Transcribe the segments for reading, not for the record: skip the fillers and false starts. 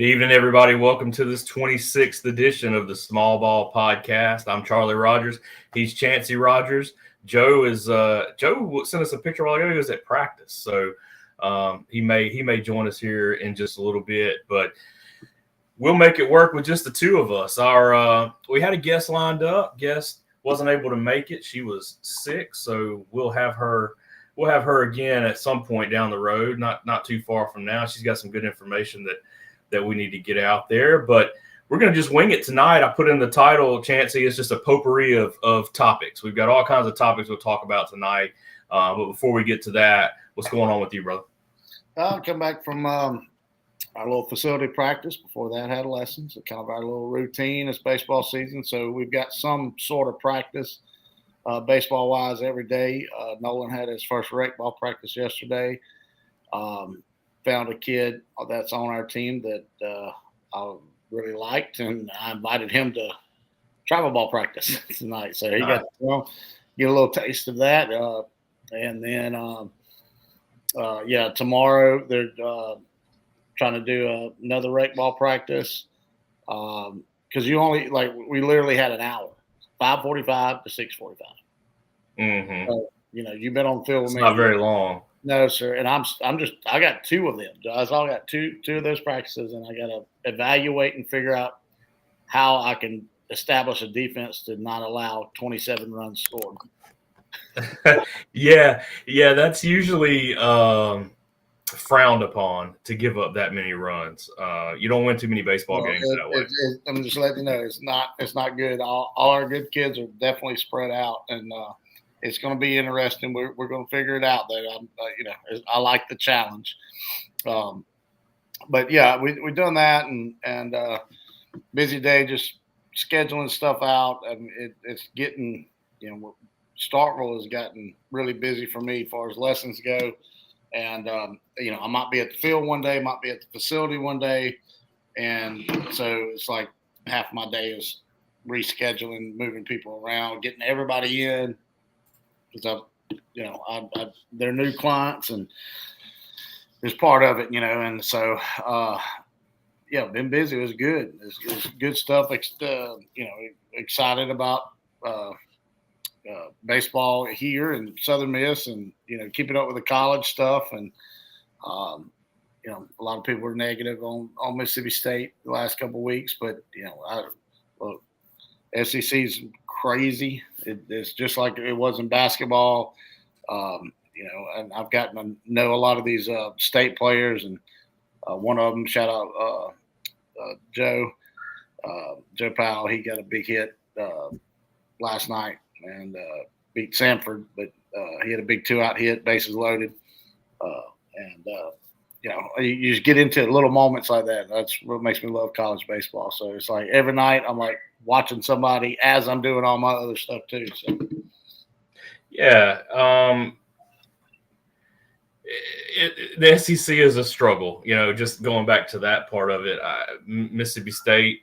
evening, everybody. Welcome to this 26th edition of the Small Ball Podcast. I'm Charlie Rogers. He's Chancey Rogers. Joe sent us a picture a while ago. He was at practice, so he may join us here in just a little bit, but we'll make it work with just the two of us. We had a guest lined up. Guest wasn't able to make it. She was sick, so we'll have her again at some point down the road, not too far from now. She's got some good information that we need to get out there, but we're going to just wing it tonight. I put in the title, Chancey, it's just a potpourri of topics. We've got all kinds of topics we'll talk about tonight. But before we get to that, what's going on with you, brother? I'll come back from our little facility practice. Before that, had lessons. Kind of our little routine. It's baseball season, so we've got some sort of practice baseball-wise every day. Nolan had his first rec ball practice yesterday. Found a kid that's on our team that I really liked, and I invited him to travel ball practice tonight. So he got to get a little taste of that. And then, tomorrow they're trying to do another rec ball practice because we literally had an hour, 5:45 to 6:45. Mm-hmm. So, you've been on the field with me. Not very long. No, sir. And I got two of them. I got two of those practices, and I got to evaluate and figure out how I can establish a defense to not allow 27 runs scored. Yeah, that's usually frowned upon to give up that many runs. You don't win too many baseball games that way. I'm just letting you know it's not good. All our good kids are definitely spread out, and it's going to be interesting. We're going to figure it out. Though I like the challenge. But yeah, we're doing that, and busy day just scheduling stuff out. And it's getting Starkville has gotten really busy for me as far as lessons go. And I might be at the field one day, might be at the facility one day, and so it's like half my day is rescheduling, moving people around, getting everybody in. Because they're new clients, and it's part of it, and so been busy. It was good. It's good stuff. Excited about baseball here in Southern Miss, and keeping up with the college stuff, and a lot of people were negative on Mississippi State the last couple of weeks, but SEC's crazy. It's just like it was in basketball, and I've gotten to know a lot of these state players, and one of them, shout out Joe Powell. He got a big hit last night and beat Sanford, but he had a big 2-out hit, bases loaded, you just get into little moments like that. That's what makes me love college baseball. So it's like every night I'm like watching somebody as I'm doing all my other stuff too. So. Yeah. The SEC is a struggle, just going back to that part of it. Mississippi State,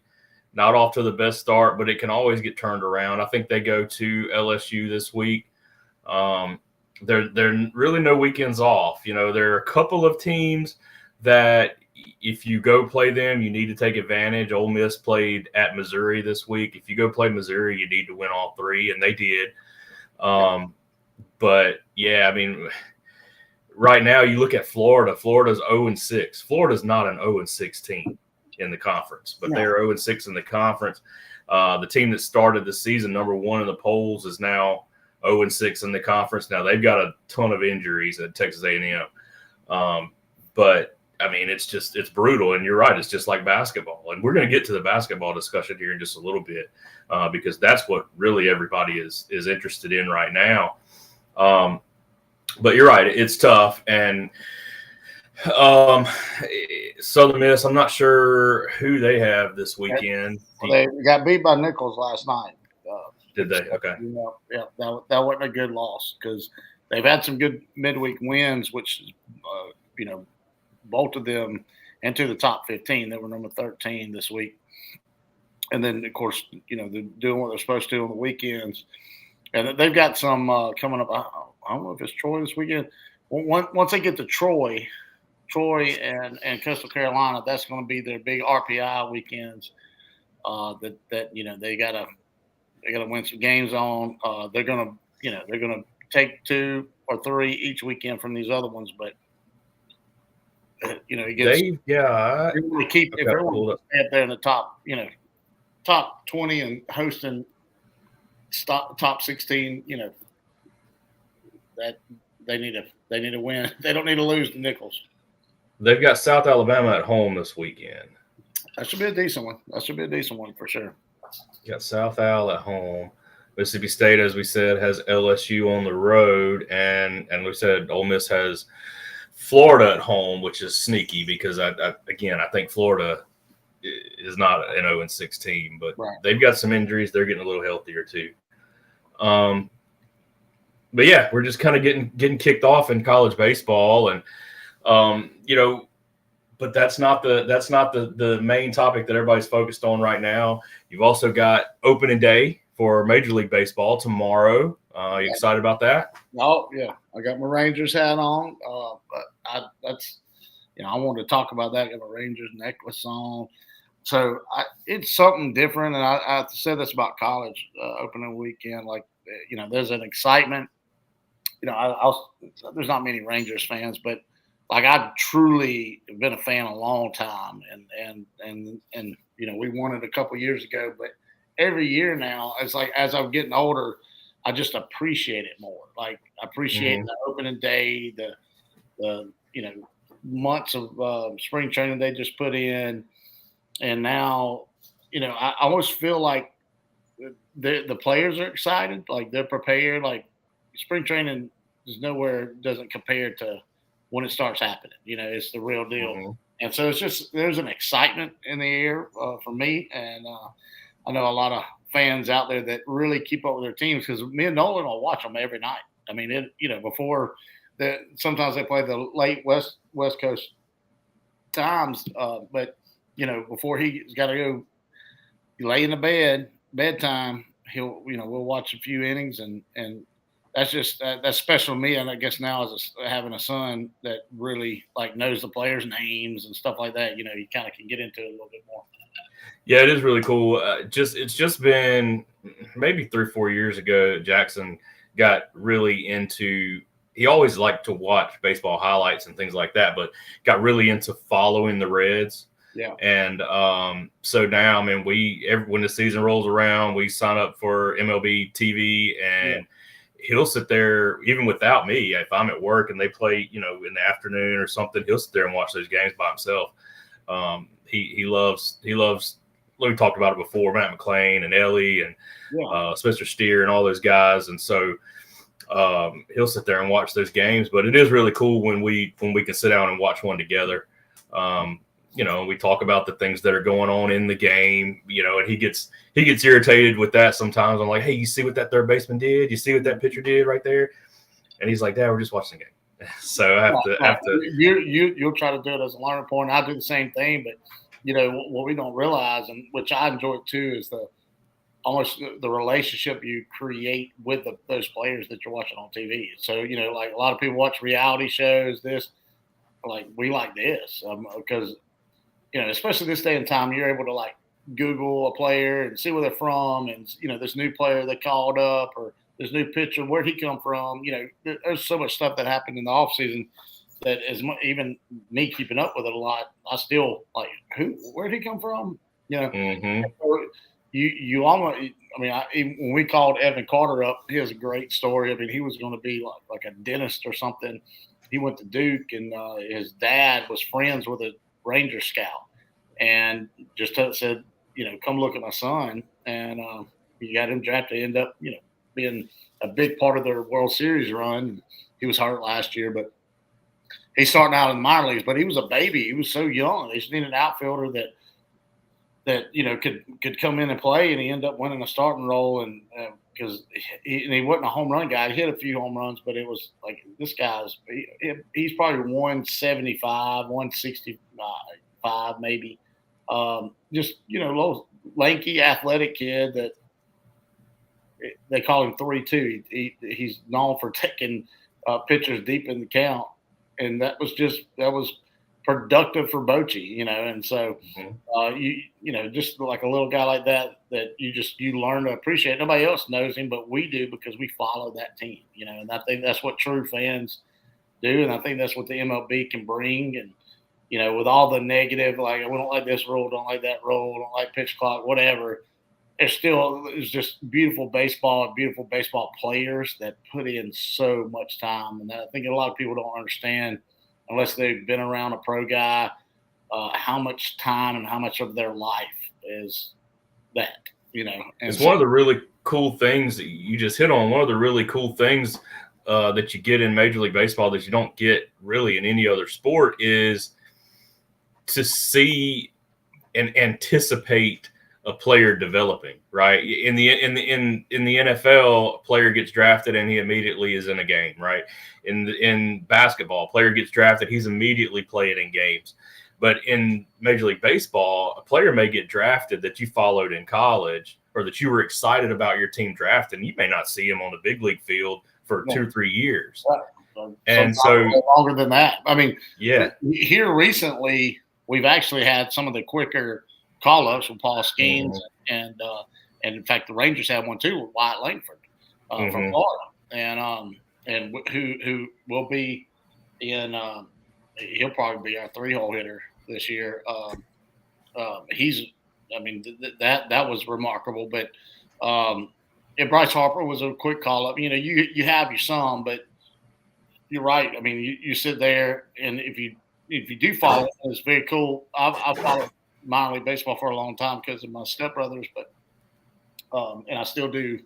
not off to the best start, but it can always get turned around. I think they go to LSU this week. There really no weekends off. There are a couple of teams that if you go play them, you need to take advantage. Ole Miss played at Missouri this week. If you go play Missouri, you need to win all three, and they did. But, yeah, I mean, right now you look at Florida. Florida's 0-6. Florida's not an 0-6 team in the conference, but they're 0-6 in the conference. The team that started the season number one in the polls is now 0-6 in the conference. Now they've got a ton of injuries at Texas A&M, but I mean it's brutal. And you're right, it's just like basketball. And we're going to get to the basketball discussion here in just a little bit because that's what really everybody is interested in right now. But you're right, it's tough. And Southern Miss, I'm not sure who they have this weekend. They got beat by Nichols last night. Did they? Okay. Yeah, that wasn't a good loss because they've had some good midweek wins, which bolted them into the top 15. They were number 13 this week, and then of course they're doing what they're supposed to do on the weekends, and they've got some coming up. I don't know if it's Troy this weekend. Once they get to Troy Troy and Coastal Carolina, that's going to be their big RPI weekends. That they gotta win some games on. They're gonna take 2 or 3 each weekend from these other ones, but it gets They yeah. they want to keep if got they it want pulled to up. stay up there in the top 20 and hosting top 16, that they need to win. They don't need to lose to Nichols. They've got South Alabama at home this weekend. That should be a decent one. That should be a decent one for sure. Got South Al at home. Mississippi State, as we said, has LSU on the road, and we said Ole Miss has Florida at home, which is sneaky because I think Florida is not an 0-6 team, but Right. they've got some injuries. They're getting a little healthier too. But yeah, we're just kind of getting kicked off in college baseball, and but that's not the main topic that everybody's focused on right now. You've also got opening day for Major League Baseball tomorrow. You excited about that? Oh yeah, I got my Rangers hat on. But I wanted to talk about that. I got my Rangers necklace on. So it's something different, and I said this about college opening weekend. Like there's an excitement. There's not many Rangers fans, but like I've truly been a fan a long time, and we won it a couple years ago, but every year now it's like as I'm getting older, I just appreciate it more. Like I appreciate the opening day, the months of spring training they just put in, and now I almost feel like the players are excited, like they're prepared. Like spring training doesn't compare to when it starts happening. It's the real deal. Mm-hmm. And so it's just there's an excitement in the air for me, and I know a lot of fans out there that really keep up with their teams because me and Nolan will watch them every night. I mean, before sometimes they play the late West Coast times, but before he's got to go lay in the bedtime, we'll watch a few innings, and that's just that's special to me. And I guess now as having a son that really like knows the players' names and stuff like that, you kind of can get into it a little bit more. Yeah, it is really cool. It's just been maybe 3 or 4 years ago, Jackson got really into. He always liked to watch baseball highlights and things like that, but got really into following the Reds. Yeah. And so now, I mean, when the season rolls around, we sign up for MLB TV, and he'll sit there even without me. If I'm at work and they play, in the afternoon or something, he'll sit there and watch those games by himself. He loves. We talked about it before, Matt McClain and Ellie and Spencer Steer and all those guys, and so he'll sit there and watch those games. But it is really cool when we can sit down and watch one together. We talk about the things that are going on in the game, and he gets irritated with that sometimes. I'm like, hey, you see what that third baseman did? You see what that pitcher did right there? And he's like, Dad, we're just watching the game. So I have to. You'll try to do it as a learning point. I do the same thing, but what we don't realize, and which I enjoy too, is almost the relationship you create with those players that you're watching on TV. So like a lot of people watch reality shows. We like this because especially this day and time, you're able to like Google a player and see where they're from, and this new player they called up or this new pitcher, where'd he come from? There's so much stuff that happened in the off season that even me keeping up with it a lot, I still like where'd he come from? Mm-hmm. You almost. I mean, when we called Evan Carter up, he has a great story. I mean, he was going to be like a dentist or something. He went to Duke, and his dad was friends with a Ranger scout, and just said, come look at my son, and he got him drafted. He ended up, being a big part of their World Series run. He was hurt last year, but he's starting out in the minor leagues. But he was a baby. He was so young. They just needed an outfielder that could come in and play, and he ended up winning a starting role. And because he wasn't a home run guy, he hit a few home runs, but it was like this guy's he's probably 175, 165 maybe. Just little lanky, athletic kid that they call him 3-2. He's known for taking pitchers deep in the count, and that was productive for Bochy, and so just like a little guy like that you learn to appreciate. Nobody else knows him, but we do because we follow that team, and I think that's what true fans do, and I think that's what the MLB can bring. And with all the negative, like we don't like this rule, don't like that rule, don't like pitch clock, whatever. It's just beautiful baseball players that put in so much time, and I think a lot of people don't understand unless they've been around a pro guy. How much time and how much of their life is that, And it's one of the really cool things that you just hit on. One of the really cool things that you get in Major League Baseball that you don't get really in any other sport is to see and anticipate a player developing. Right in the NFL, a player gets drafted and he immediately is in a game. Right in basketball, a player gets drafted, he's immediately playing in games. But in Major League Baseball, a player may get drafted that you followed in college or that you were excited about your team drafting. You may not see him on the big league field for 2 or 3 years. And so longer than that. I mean, yeah, here recently, we've actually had some of the quicker call-ups from Paul Skeens, and in fact, the Rangers had one too with Wyatt Langford from Florida, and who will be in. He'll probably be our 3-hole hitter this year. That was remarkable. But Bryce Harper was a quick call-up. You have your some, but you're right. I mean, you sit there, and if you do follow, it's very cool. I've followed minor league baseball for a long time because of my stepbrothers, but and I still do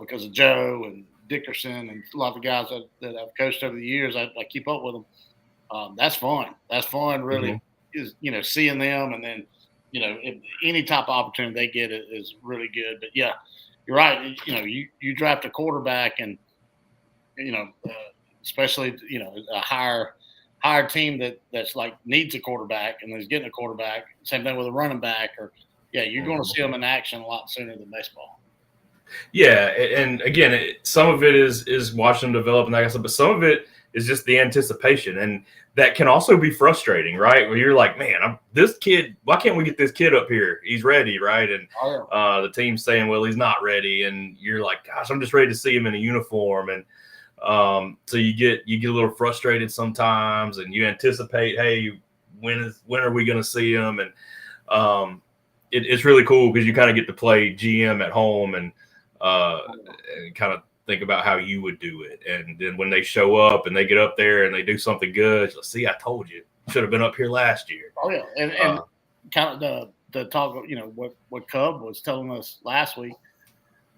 because of Joe and Dickerson and a lot of the guys that I've coached over the years. I keep up with them. That's fun. That's fun, really, is seeing them, and then if any type of opportunity they get is really good. But yeah, you're right. You draft a quarterback, and especially a higher team that's like needs a quarterback and is getting a quarterback. Same thing with a running back, you're going to see them in action a lot sooner than baseball. Yeah, and again, some of it is watching them develop and that kind of stuff, but some of it is just the anticipation, and that can also be frustrating, right? Where you're like, man, this kid, why can't we get this kid up here? He's ready, right? And the team's saying, well, he's not ready, and you're like, gosh, I'm just ready to see him in a uniform, and so you get a little frustrated sometimes, and you anticipate, hey, when are we going to see him? And it's really cool because you kind of get to play GM at home and kind of think about how you would do it. And then when they show up and they get up there and they do something good, you'll see, I told you, should have been up here last year. Oh yeah, and kind of the talk of what Cub was telling us last week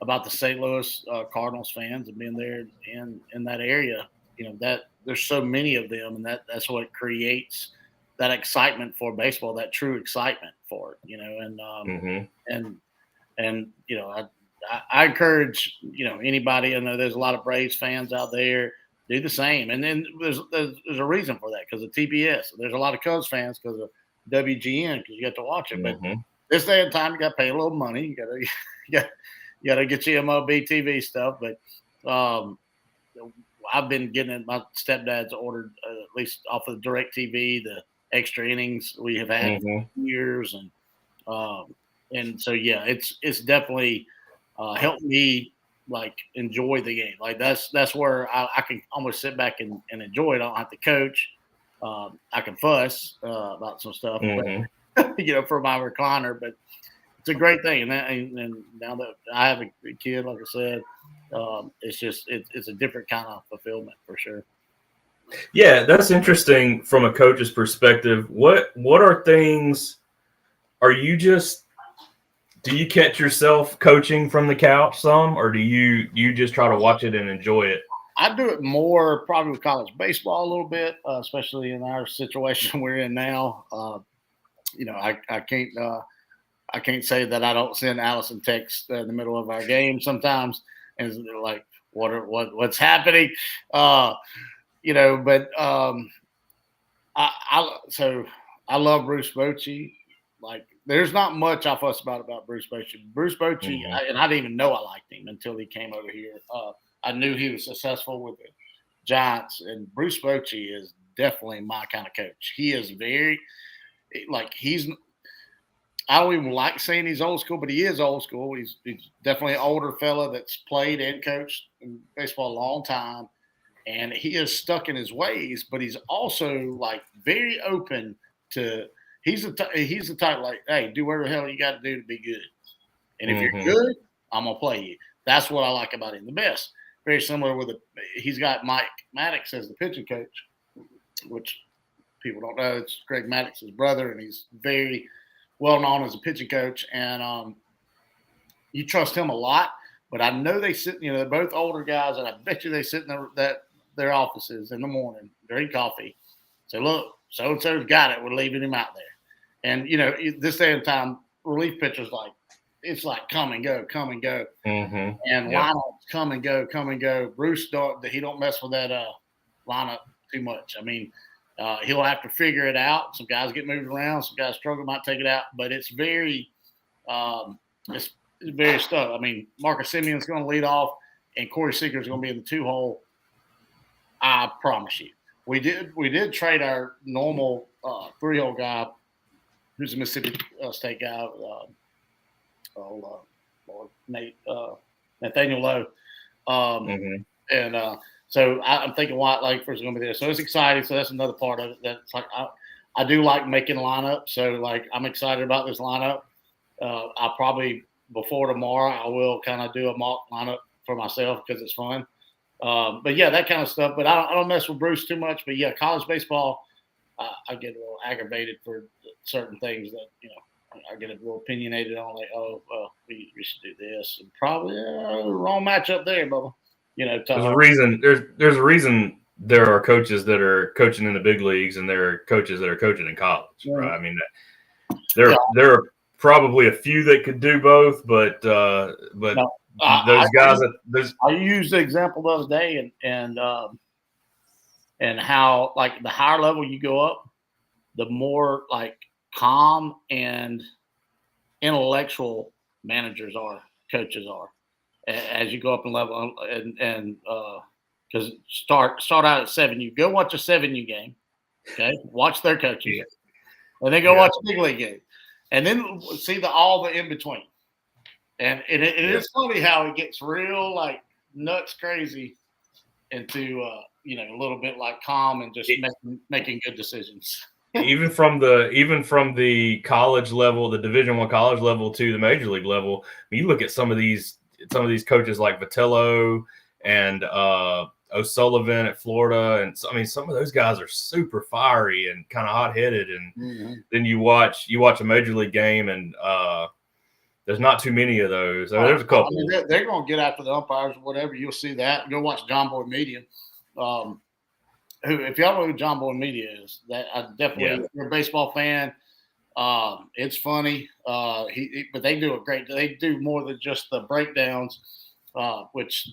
about the St. Louis Cardinals fans and being there in that area. That there's so many of them, and that's what creates that excitement for baseball, that true excitement for it. And I encourage anybody. I know there's a lot of Braves fans out there. Do the same, and then there's a reason for that because of TBS. There's a lot of Cubs fans because of WGN because you get to watch it. But this day and time, you got to pay a little money. You got to get your MLB TV stuff. But I've been getting it. My stepdad's ordered at least off of DirecTV the extra innings we have had for years, and so yeah, it's definitely helped me like enjoy the game. Like that's where I can almost sit back and enjoy it. I don't have to coach. I can fuss about some stuff, but, for my recliner. But it's a great thing, and now that I have a kid, like I said, it's just it's a different kind of fulfillment for sure. Yeah, that's interesting from a coach's perspective. What are things? Are you just do you catch yourself coaching from the couch some, or do you just try to watch it and enjoy it? I do it more probably with college baseball a little bit, especially in our situation we're in now. I can't say that I don't send Allison texts in the middle of our game sometimes, and they're like, what's happening? But I love Bruce Bochy. Like, there's not much I fuss about Bruce Bochy. Bruce Bochy, and I didn't even know I liked him until he came over here. I knew he was successful with the Giants, and Bruce Bochy is definitely my kind of coach. He is very like I don't even like saying he's old school, but he is old school. He's definitely an older fella that's played and coached in baseball a long time, and he is stuck in his ways. But he's also like very open to. He's the type like, hey, do whatever the hell you got to do to be good, and if you're good, I'm gonna play you. That's what I like about him the best. Very similar with he's got Mike Maddox as the pitching coach, which people don't know. It's Greg Maddox's brother, and he's very well known as a pitching coach, and you trust him a lot. But I know they sit, they're both older guys, and I bet you they sit in their offices in the morning, drink coffee, say, look, so-and-so's got it. We're leaving him out there. And, this day and time, relief pitchers it's like come and go. Mm-hmm. And lineups come and go. Bruce, he don't mess with that lineup too much. I mean, he'll have to figure it out. Some guys get moved around. Some guys struggle, might take it out. But it's very it's very stuck. I mean, Marcus Simeon's going to lead off, and Corey Seager's going to be in the 2-hole. I promise you. We did trade our normal 3-hole guy, who's a Mississippi State guy, Nathaniel Lowe. And so I'm thinking White Langford is going to be there. So it's exciting. So that's another part of it. That's like I do like making lineups. So like I'm excited about this lineup. I'll probably before tomorrow I will kind of do a mock lineup for myself because it's fun. But yeah, that kind of stuff. But I don't mess with Bruce too much. But yeah, college baseball, I get a little aggravated for certain things that I get a little opinionated on. Like, oh, well, we should do this, and probably wrong matchup there, Bubba. There's a reason. There's a reason there are coaches that are coaching in the big leagues, and there are coaches that are coaching in college. Yeah. Right? I mean, there are probably a few that could do both, but those guys I used the example the other day, and how like the higher level you go up, the more like calm and intellectual coaches are as you go up in level, and because start out at 7U. Go watch a 7U game, okay? Watch their coaches, and then go watch a big league game, and then see all the in between. And it is funny how it gets real like nuts crazy into a little bit like calm and just making good decisions. even from the college level, the Division I college level to the major league level, you look at some of these coaches like Vitello and O'Sullivan at Florida, and I mean some of those guys are super fiery and kind of hot headed, and then you watch a major league game, and there's not too many of those. I mean, there's a couple. I mean, they're going to get after the umpires or whatever. You'll see that. Go watch John Boy Media. Who, if y'all know who John Boy Media is, that I definitely, if you're a baseball fan, it's funny. But they do they do more than just the breakdowns, which,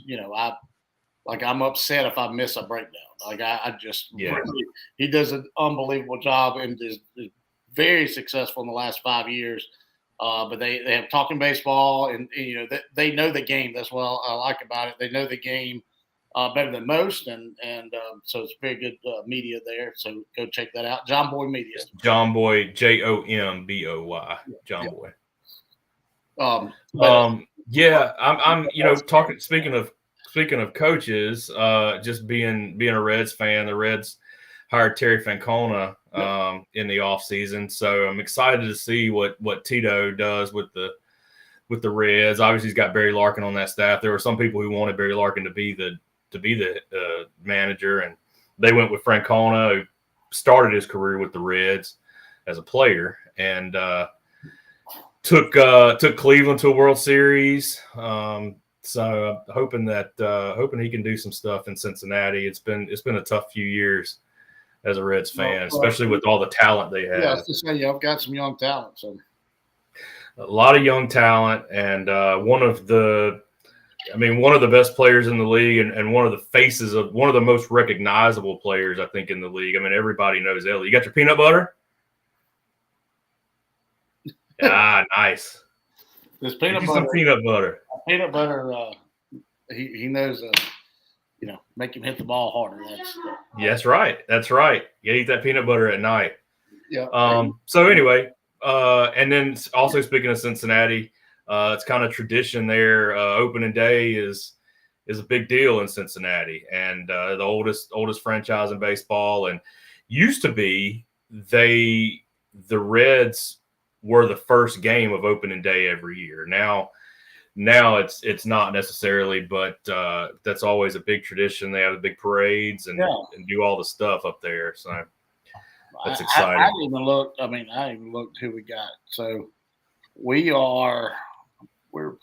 I'm upset if I miss a breakdown. Like really, he does an unbelievable job and is very successful in the last 5 years. But they have talking baseball, and they know the game. That's what I like about it. They know the game better than most, and so it's very good media there. So go check that out. John Boy Media. John Boy, JOMBOY. John Boy. I'm talking. Speaking of coaches, just being a Reds fan, the Reds hired Terry Francona in the offseason. So I'm excited to see what Tito does with the Reds. Obviously, he's got Barry Larkin on that staff. There were some people who wanted Barry Larkin to be the manager, and they went with Francona, who started his career with the Reds as a player, and took Cleveland to a World Series. So hoping he can do some stuff in Cincinnati. It's been a tough few years as a Reds fan, especially with all the talent they have. Yeah, I was just saying, I've got some young talent. So a lot of young talent, and one of the best players in the league, and one of the faces of one of the most recognizable players, I think, in the league. I mean, everybody knows Ellie. You got your peanut butter? Nice. This peanut butter. Some peanut butter. Peanut butter. He knows make him hit the ball harder. That's right. That's right. You eat that peanut butter at night. Yeah. So anyway, and then also speaking of Cincinnati, it's kind of tradition there. Opening day is a big deal in Cincinnati, and the oldest franchise in baseball. And used to be the Reds were the first game of opening day every year. Now it's not necessarily, but that's always a big tradition. They have the big parades and do all the stuff up there. So that's exciting. I even looked who we got. So we're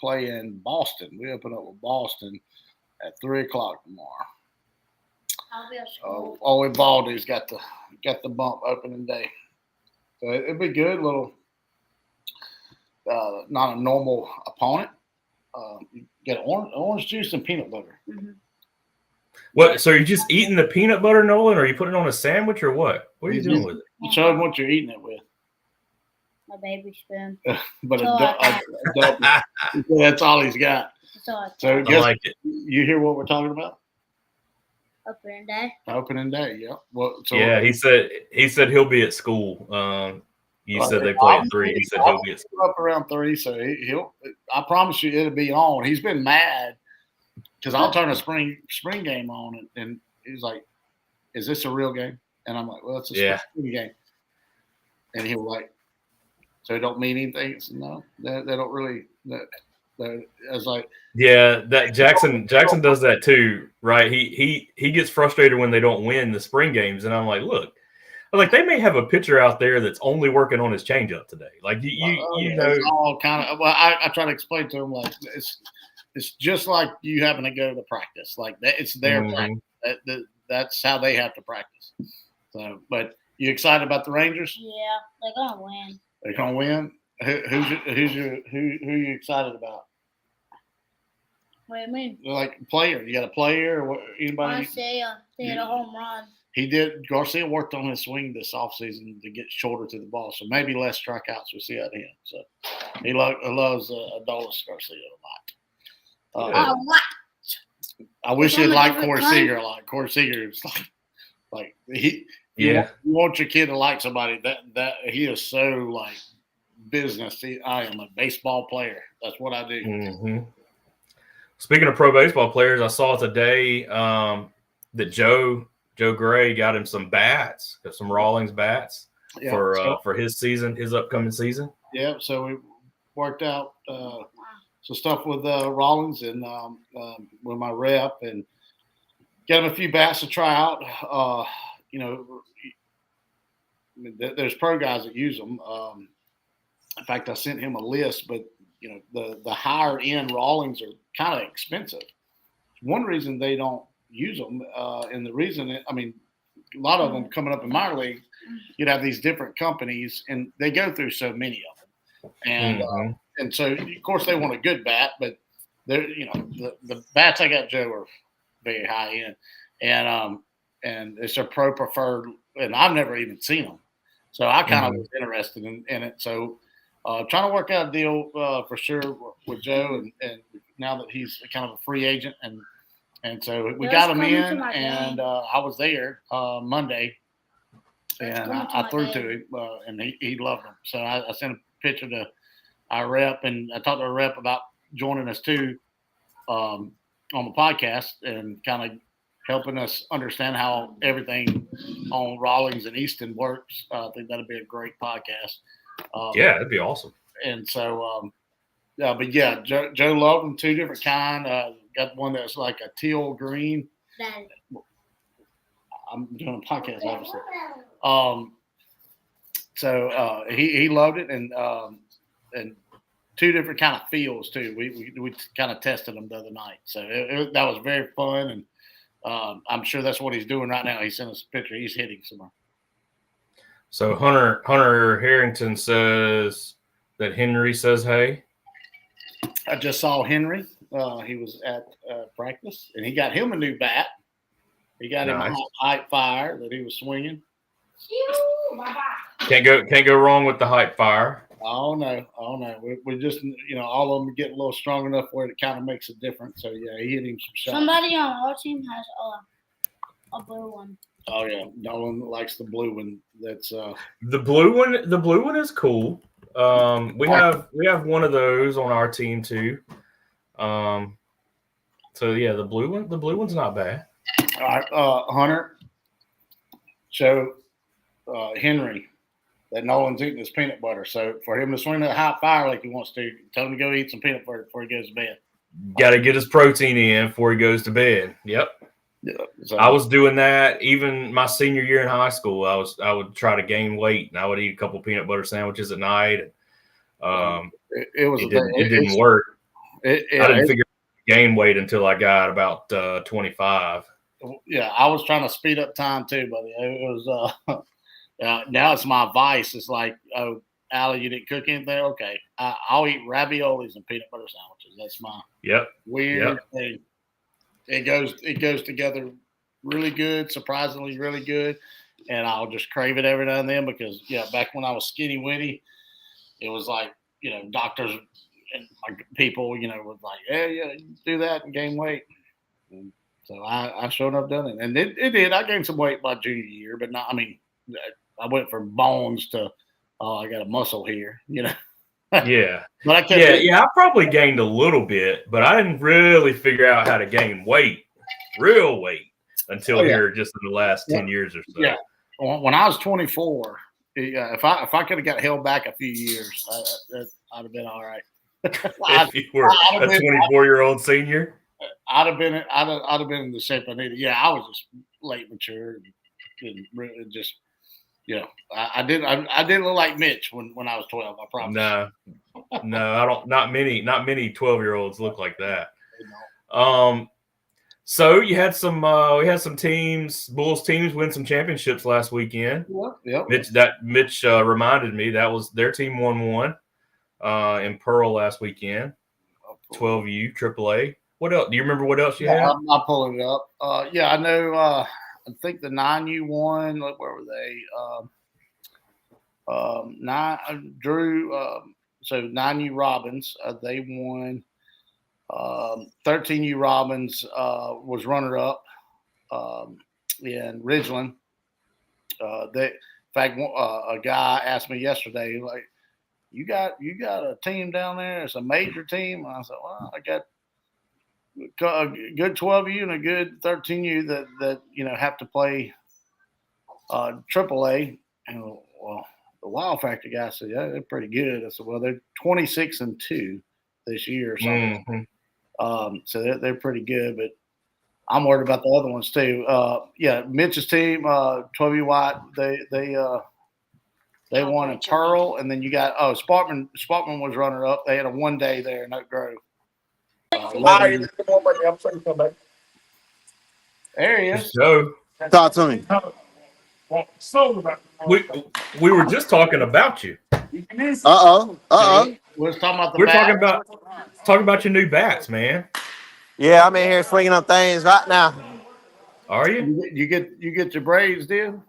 playing Boston. We open up with Boston at 3:00 tomorrow. I'll be at school. Baldy's got the bump opening day. So it'd be good. Little, not a normal opponent. You get orange juice and peanut butter. Mm-hmm. What? So you're just eating the peanut butter, Nolan, or are you putting it on a sandwich, or what? What are you doing with it? Show them what you're eating it with. My baby spoon. But that's all he's got. So I like it. You hear what we're talking about? Opening day. Opening day, yeah. Well, he said he'll be at school. You said they play at 3. He said he'll be at school up around 3. So he'll. I promise you, it'll be on. He's been mad because I'll turn a spring game on, and he's like, "Is this a real game?" And I'm like, "Well, it's a spring game." And he'll like, "So it don't mean anything?" Said, no, they don't really. It's like, yeah, that Jackson does that too, right? He gets frustrated when they don't win the spring games, and I'm like, look, they may have a pitcher out there that's only working on his changeup today. Like you know, it's all kind of. Well, I try to explain to him like it's just like you having to go to practice. Like that, it's their practice. That's how they have to practice. So, but you excited about the Rangers? Yeah, they're gonna win. They're gonna win. Who are you excited about? What do you mean? Like player? You got a player or what, anybody? Garcia, they had a home run. He did. Garcia worked on his swing this offseason to get shorter to the ball, so maybe less strikeouts we'll see out of him. So he loves Adolis Garcia a lot. I wish he'd like Corey Seager a lot. Corey Seager is like he. You want your kid to like somebody that he is so like business. I am a baseball player. That's what I do. Mm-hmm. Speaking of pro baseball players, I saw today that Joe Gray got him some bats, some Rawlings bats for his season, his upcoming season. Yeah, so we worked out some stuff with Rawlings and with my rep and got him a few bats to try out. There's pro guys that use them. In fact, I sent him a list, but the higher end Rawlings are kind of expensive. One reason they don't use them, and the reason, a lot of them coming up in minor league, you'd have these different companies, and they go through so many of them, and so of course they want a good bat, but they're the bats I got, Joe, are very high end, and it's a pro preferred, and I've never even seen them, so I kind of was interested in it. So trying to work out a deal for sure with Joe, and now that he's kind of a free agent, and so we got him in, and I was there Monday, and I threw to him, and he loved them. So I sent a picture to our rep, and I talked to our rep about joining us too on the podcast and kind of helping us understand how everything on Rawlings and Easton works. I think that'd be a great podcast. That'd be awesome. And so, but yeah, Joe loved them, 2 different kind. Got one that's like a teal green. I'm doing a podcast, obviously. So he loved it, and 2 different kind of feels too. We kind of tested them the other night, so that was very fun, and I'm sure that's what he's doing right now. He sent us a picture. He's hitting somewhere. So Hunter Harrington says that Henry says hey. I just saw Henry. He was at practice, and he got him a new bat. He got him a hype fire that he was swinging. Can't go wrong with the hype fire. don't know. We just, all of them get a little strong enough where it kind of makes a difference. So yeah, he hit him some shots. Somebody on our team has a blue one. Oh yeah, Nolan likes the blue one. That's the blue one. The blue one is cool. We have one of those on our team too. So yeah, the blue one's not bad. all right. Hunter, show Henry that Nolan's eating his peanut butter. So for him to swing that hot fire like he wants to, tell him to go eat some peanut butter before he goes to bed. Got to get his protein in before he goes to bed. Yep. Yeah, so, I was doing that even my senior year in high school. I would try to gain weight, and I would eat a couple peanut butter sandwiches at night. It didn't work. I didn't figure out gain weight until I got about 25. Yeah, I was trying to speed up time too, buddy. It was now it's my vice. It's like, oh, Allie, you didn't cook anything? Okay, I'll eat raviolis and peanut butter sandwiches. That's my weird thing. It goes together really good, surprisingly really good, and I'll just crave it every now and then because back when I was skinny witty, it was like doctors and my people was like, yeah, do that and gain weight. And so I showed up done it, and it did. I gained some weight my junior year, but not. I mean, I went from bones to I got a muscle here, Yeah. But I kept I probably gained a little bit, but I didn't really figure out how to gain real weight, until here just in the last 10 years or so. Yeah. When I was 24, if I could have got held back a few years, I'd have been all right. If you were a 24-year-old senior, I'd have been in the shape I needed. Yeah, I was just late mature and just. I didn't look like Mitch when I was 12. I promise. No, I don't. Not many 12-year-olds look like that. So you had some. We had some teams. Bulls teams win some championships last weekend. Yep. Mitch reminded me that was their team won one in Pearl last weekend. 12U AAA. What else? Do you remember what else you had? I'm pulling it up. I know. I think the 9U won. Where were they? So 9U Robbins, they won. 13U Robbins was runner up in Ridgeland. In fact, a guy asked me yesterday, like, you got a team down there? It's a major team. And I said, well, I got a good 12U and a good 13U that have to play AAA. And well, the Wild Factor guy said, yeah, they're pretty good. I said, well, they're 26-2 this year or something. Mm-hmm. So they're pretty good, but I'm worried about the other ones too. Mitch's team, 12U White, they won in Pearl, and then you got Sparkman was runner up. They had a 1 day there in Oak Grove. There he is. So, talk to me. We were just talking about you. We're talking about We're talking about your new bats, man. Yeah, I'm in here swinging on things right now. Are you? You get your braids, dude?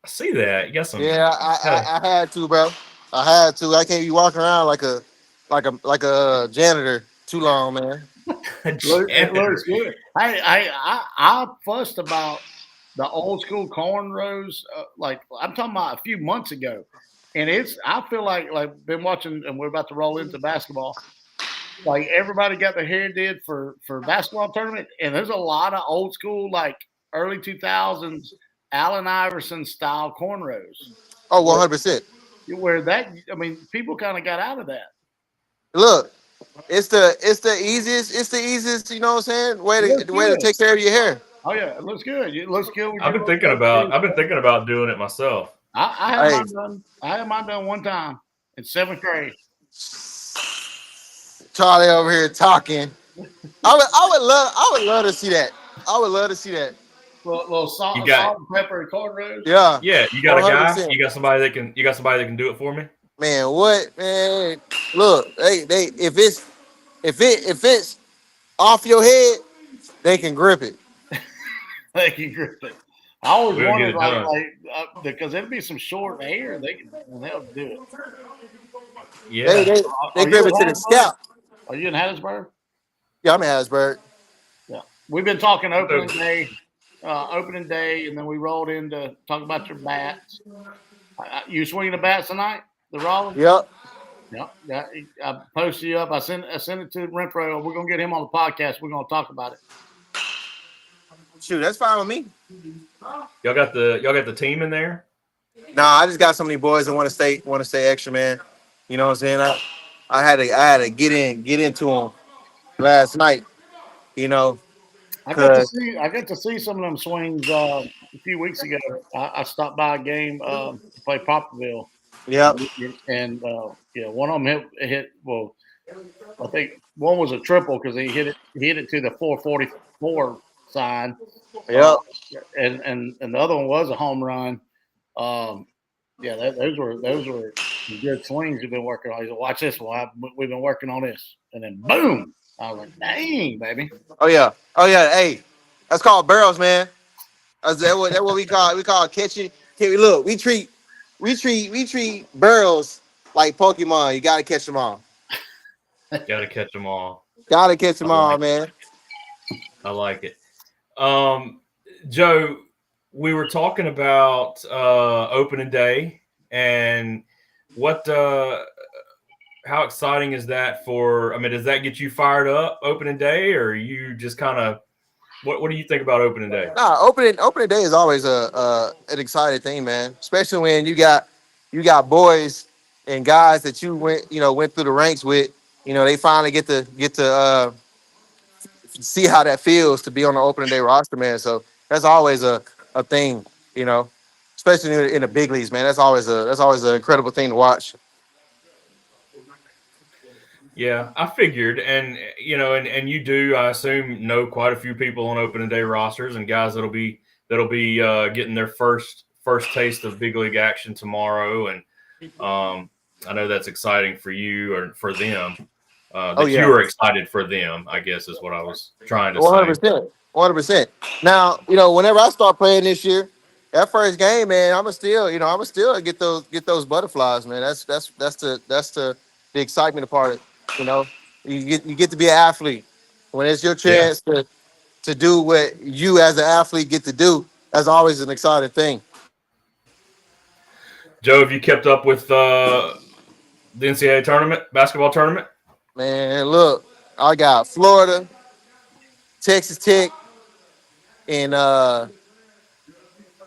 I see that. You got some. Yeah, I had to, bro. I had to. I can't be walking around like a janitor too long, man. It looks good. I fussed about the old school cornrows. I'm talking about a few months ago, and I feel like been watching, and we're about to roll into basketball. Like everybody got their hair did for basketball tournament, and there's a lot of old school, like early 2000s Allen Iverson style cornrows. Oh, 100%. Where people kind of got out of that. Look, it's the easiest, you know what I'm saying? Way to take care of your hair. Oh yeah, it looks good. It looks good. I've been thinking about doing it myself. I had mine done one time in 7th grade. Charlie over here talking. I would love to see that. I would love to see that. Little salt and pepper and cornrows. Yeah. Yeah, you got 100%. A guy. You got somebody that can do it for me. Man, what, man? Look, if it's off your head, they can grip it. They can grip it. I always We'll get wanted it done. because there'd be some short hair. They'll do it. They Yeah. they they Are you grab it in to the Hattiesburg? scalp. Are you in Hattiesburg? Yeah, I'm in Harrisburg. Yeah. We've been talking opening day, and then we rolled into talk about your bats. You swinging the bats tonight, the Raleigh? Yep. Yeah. I posted you up. I sent it to Renfro. We're gonna get him on the podcast. We're gonna talk about it. Shoot, that's fine with me. Y'all got the team in there? Nah, I just got so many boys that want to stay extra, man. You know what I'm saying? I had to get into them last night. You know, cause I got to see some of them swings a few weeks ago. I stopped by a game to play Poplarville, yep, and one of them hit. Well, I think one was a triple because he hit it to the 444 sign, uh, yep. and the other one was a home run. Um, those were good swings you've been working on. He said, "Watch this one. We've been working on this," and then boom! I was like, "Dang, baby!" Oh yeah, oh yeah. Hey, that's called barrels, man. That's what we call catching. Look, we treat barrels like Pokemon. You gotta catch them all. Got to catch them all. Gotta catch them I all, like it. man. I like it. Joe, we were talking about opening day and what how exciting is that for? I mean, does that get you fired up opening day, or are you just kind of what do you think about opening day? Nah, opening day is always a an exciting thing, man. Especially when you got boys and guys that you went through the ranks with. They finally get to see how that feels to be on the opening day roster, man. So that's always a thing, you know, especially in the big leagues, man. That's always an incredible thing to watch. Yeah, I figured, and and you do, I assume, know quite a few people on opening day rosters and guys that'll be getting their first taste of big league action tomorrow, and I know that's exciting for you or for them. Oh That you yeah. are excited for them, I guess, is what I was trying to One hundred say. percent, 100%. Now, whenever I start playing this year, that first game, man, I'ma still get those butterflies, man. That's the excitement part. You know, you get to be an athlete when it's your Yeah, chance to do what you as an athlete get to do. That's always an exciting thing, Joe, have you kept up with the NCAA tournament, basketball tournament? man. Look, I got Florida, Texas Tech, and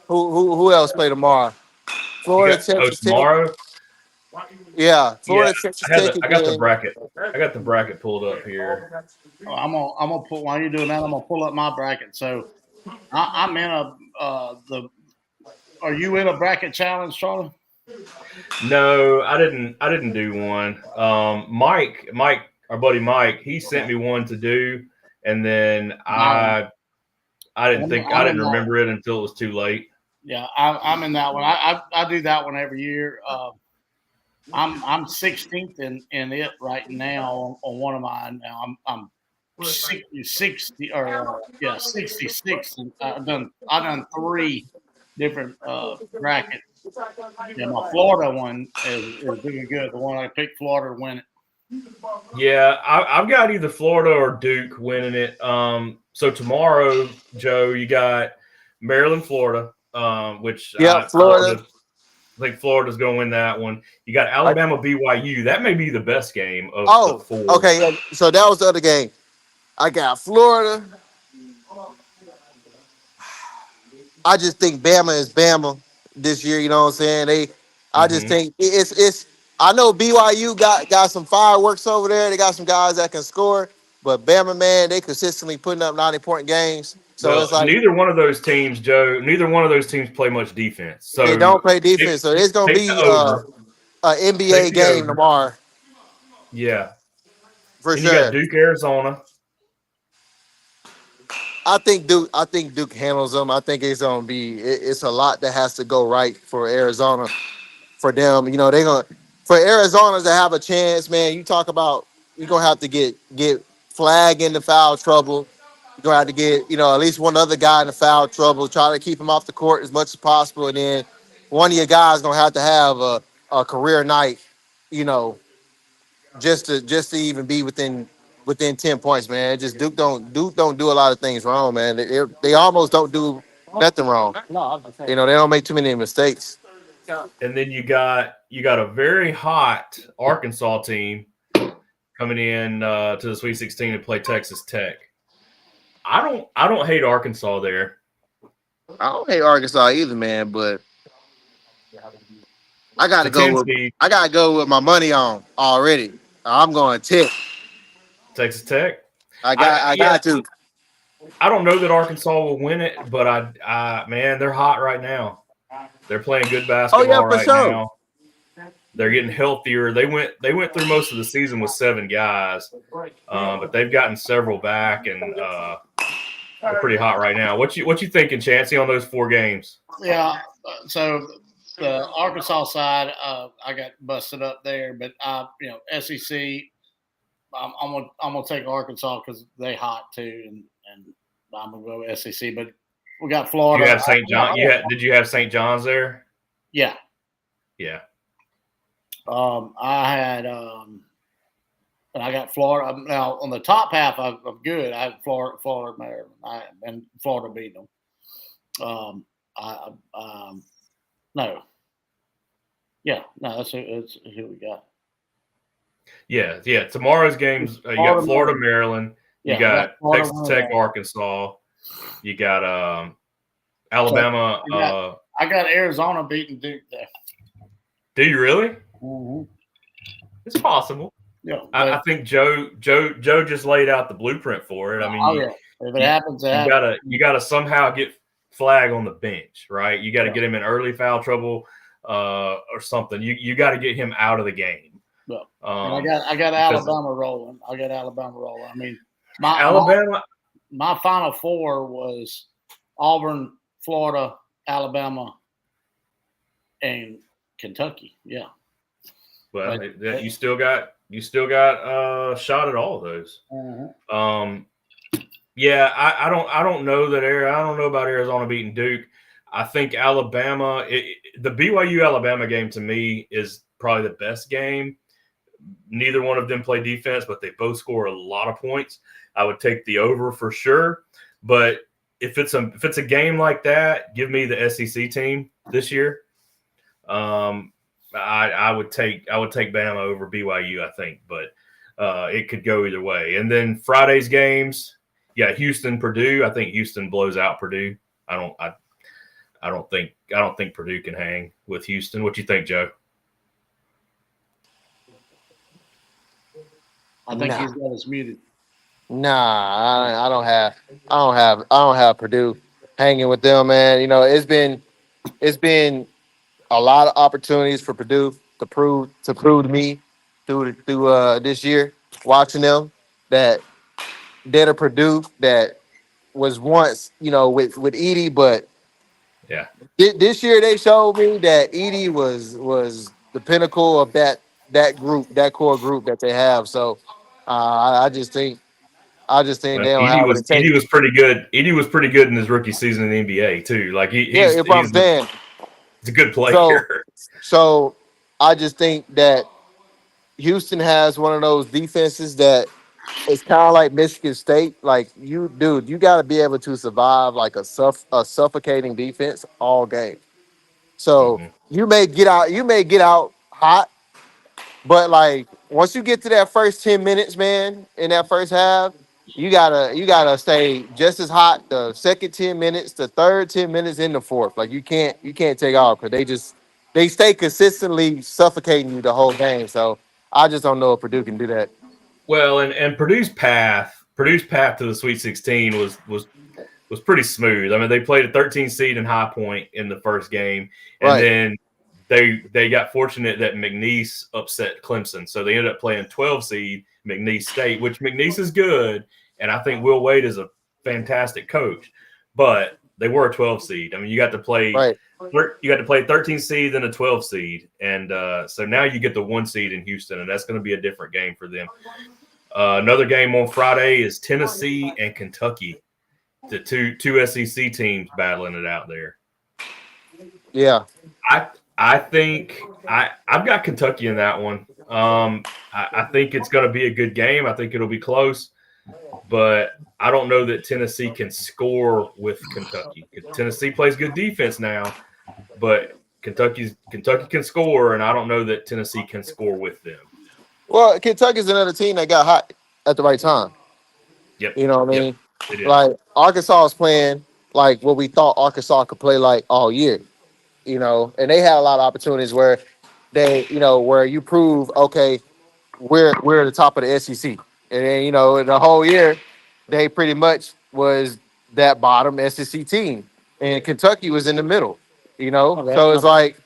who else play tomorrow? You Florida, got Texas Tech. tomorrow? Yeah, Yeah, Florida, Texas Tech I got the again. bracket. I got the bracket pulled up here. I'm gonna pull while you're doing that. I'm gonna pull up my bracket. So I'm in the. Are you in a bracket challenge, Charlie? No, I didn't do one. Mike, our buddy Mike, he sent me one to do, and then No, I I'm in didn't that. remember it until it was too late. Yeah, I'm in that one. I do that one every year. I'm 16th in it right now on one of mine. Now I'm 60 or 66. And I've done three different brackets. Yeah, my Florida one is doing good. The one I picked Florida to win it. Yeah, I've got either Florida or Duke winning it. So tomorrow, Joe, you got Maryland, Florida, which Yep, Florida. I think Florida's going to win that one. You got I- Alabama, BYU. That may be the best game of the oh, four. okay. Yeah, so that was the other game. I got Florida. I just think Bama is Bama this year. You know what I'm saying? I just Hmm. think it's. I know BYU got some fireworks over there. They got some guys that can score, but Bama, man, they consistently putting up 90-point games. So Well, it's like neither one of those teams, Joe. Neither one of those teams play much defense. they So don't play take, defense. So it's gonna take the be over. an Take NBA the game over. tomorrow Yeah. for Then you got sure. Duke, Arizona. I think Duke handles them. I think it's gonna be. It's a lot that has to go right for Arizona. For them, they're gonna for Arizona to have a chance, man. You talk about you're gonna have to get flag into foul trouble. You're gonna have to get, at least one other guy in the foul trouble, try to keep him off the court as much as possible, and then one of your guys gonna have to have a career night, you know, just to even be within 10 points, man. Just Duke don't do a lot of things wrong, man. They almost don't do nothing wrong. They don't make too many mistakes. And then you got a very hot Arkansas team coming in to the Sweet 16 to play Texas Tech. I don't hate Arkansas there. I don't hate Arkansas either, man, but I gotta It's a 10 go with seed. I gotta go with my money on already. I'm going Tech. Texas Tech. I got to. I don't know that Arkansas will win it, but man, they're hot right now. They're playing good basketball for right sure. now. They're getting healthier. They went through most of the season with 7 guys, but they've gotten several back, and they're pretty hot right now. What you thinking, Chancey, on those 4 games? Yeah. So the Arkansas side, I got busted up there, but SEC. I'm gonna take Arkansas because they hot too, and I'm gonna go SEC. But we got Florida. You have St. John. Did you have St. John's there? Yeah. Yeah. I had and I got Florida. Now on the top half, I'm good. I had Florida, Maryland, and Florida beat them. No. Yeah, no, that's who we got. Yeah. Tomorrow's games, you got Florida, Maryland. You got Texas Tech, Arkansas. You got Alabama. I got Arizona beating Duke there. Do you really? Mm-hmm. It's possible. Yeah, I think Joe just laid out the blueprint for it. I mean, if it happens, you gotta somehow get Flag on the bench, right? You got to get him in early foul trouble or something. You got to get him out of the game. Yeah. I got Alabama rolling. I mean, my Final Four was Auburn, Florida, Alabama, and Kentucky. Yeah. Well, you still got a shot at all of those. Mm-hmm. Yeah, I don't know that I don't know about Arizona beating Duke. I think Alabama, the BYU Alabama game to me is probably the best game. Neither one of them play defense, but they both score a lot of points. I would take the over for sure. But if it's a game like that, give me the SEC team this year. I would take Bama over BYU, I think, but it could go either way. And then Friday's games. Yeah, Houston, Purdue. I think Houston blows out Purdue. I don't think Purdue can hang with Houston. What you think, Joe? I think he's got us muted. Nah, I don't have Purdue hanging with them, man. It's been a lot of opportunities for Purdue to prove to me through this year, watching them that they're Purdue that was once, with Edie, but yeah, this year they showed me that Edie was the pinnacle of that group, that core group that they have. So I just think they don't have what it takes. Edie was pretty good. Edie was pretty good in his rookie season in the NBA too. Like he's a good player. So I just think that Houston has one of those defenses that it's kind of like Michigan State. Like you got to be able to survive like a suffocating defense all game. So you may get out hot, but like once you get to that first 10 minutes, man, in that first half, you gotta stay just as hot the second 10 minutes, the third 10 minutes, in the fourth. Like you can't take off because they stay consistently suffocating you the whole game. So I just don't know if Purdue can do that. Well, and Purdue's path to the Sweet 16 was pretty smooth. I mean, they played a 13 seed in High Point in the first game, and then they got fortunate that McNeese upset Clemson, so they ended up playing 12 seed McNeese State, which McNeese is good, and I think Will Wade is a fantastic coach, but they were a 12 seed. I mean, you got to play. You got to play a 13 seed and a 12 seed, and so now you get the 1 seed in Houston, and that's going to be a different game for them. Another game on Friday is Tennessee and Kentucky. the two SEC teams battling it out there. Yeah. I think I've got Kentucky in that one. I think it's going to be a good game. I think it'll be close, but I don't know that Tennessee can score with Kentucky. Tennessee plays good defense now, but Kentucky can score, and I don't know that Tennessee can score with them. Well, Kentucky's another team that got hot at the right time. Yep. You know what I mean? It is. Like Arkansas is playing like what we thought Arkansas could play like all year. You know, and they had a lot of opportunities where where you prove, okay, we're at the top of the SEC. And then, the whole year, they pretty much was that bottom SEC team. And Kentucky was in the middle, Okay. So it's like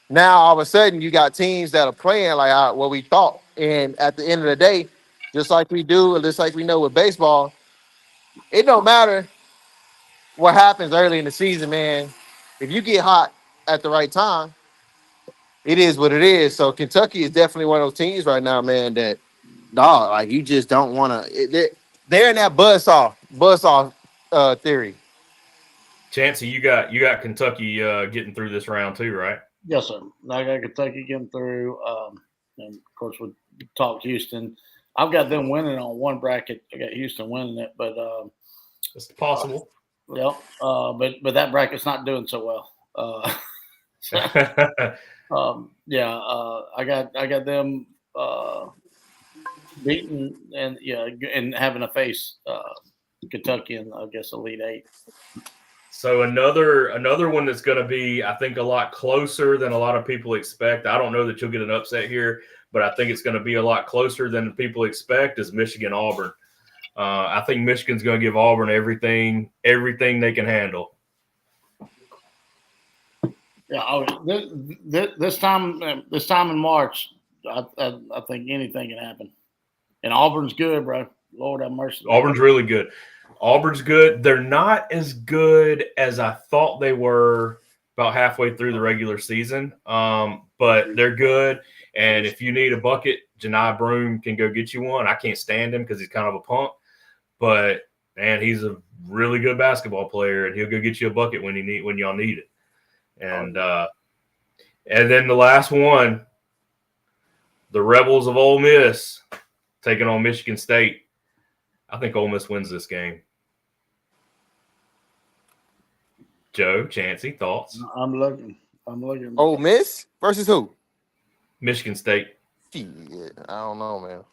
now all of a sudden you got teams that are playing like what we thought. And at the end of the day, just like we do, just like we know with baseball, it don't matter what happens early in the season, man. If you get hot at the right time, it is what it is. So Kentucky is definitely one of those teams right now, man, that dog, like you just don't want to. They're in that buzz off theory. Chancey, you got Kentucky getting through this round too, right? Yes, sir. I got Kentucky getting through. And of course, we talked Houston. I've got them winning on one bracket. I got Houston winning it, but It's possible. but that bracket's not doing so well. I got them beaten and having to face Kentucky in, I guess, Elite Eight. So another one that's going to be, I think, a lot closer than a lot of people expect. I don't know that you'll get an upset here, but I think it's going to be a lot closer than people expect is Michigan-Auburn. I think Michigan's going to give Auburn everything they can handle. Yeah, this time in March, I think anything can happen. And Auburn's good, bro. Lord have mercy. Auburn's really good. Auburn's good. They're not as good as I thought they were about halfway through the regular season, but they're good. And if you need a bucket, Janai Broome can go get you one. I can't stand him because he's kind of a punk, but man, he's a really good basketball player, and he'll go get you a bucket when y'all need it. And then the last one, the Rebels of Ole Miss taking on Michigan State. I think Ole Miss wins this game. Joe, Chancey, thoughts? I'm looking. Ole Miss versus who? Michigan State. I don't know, man.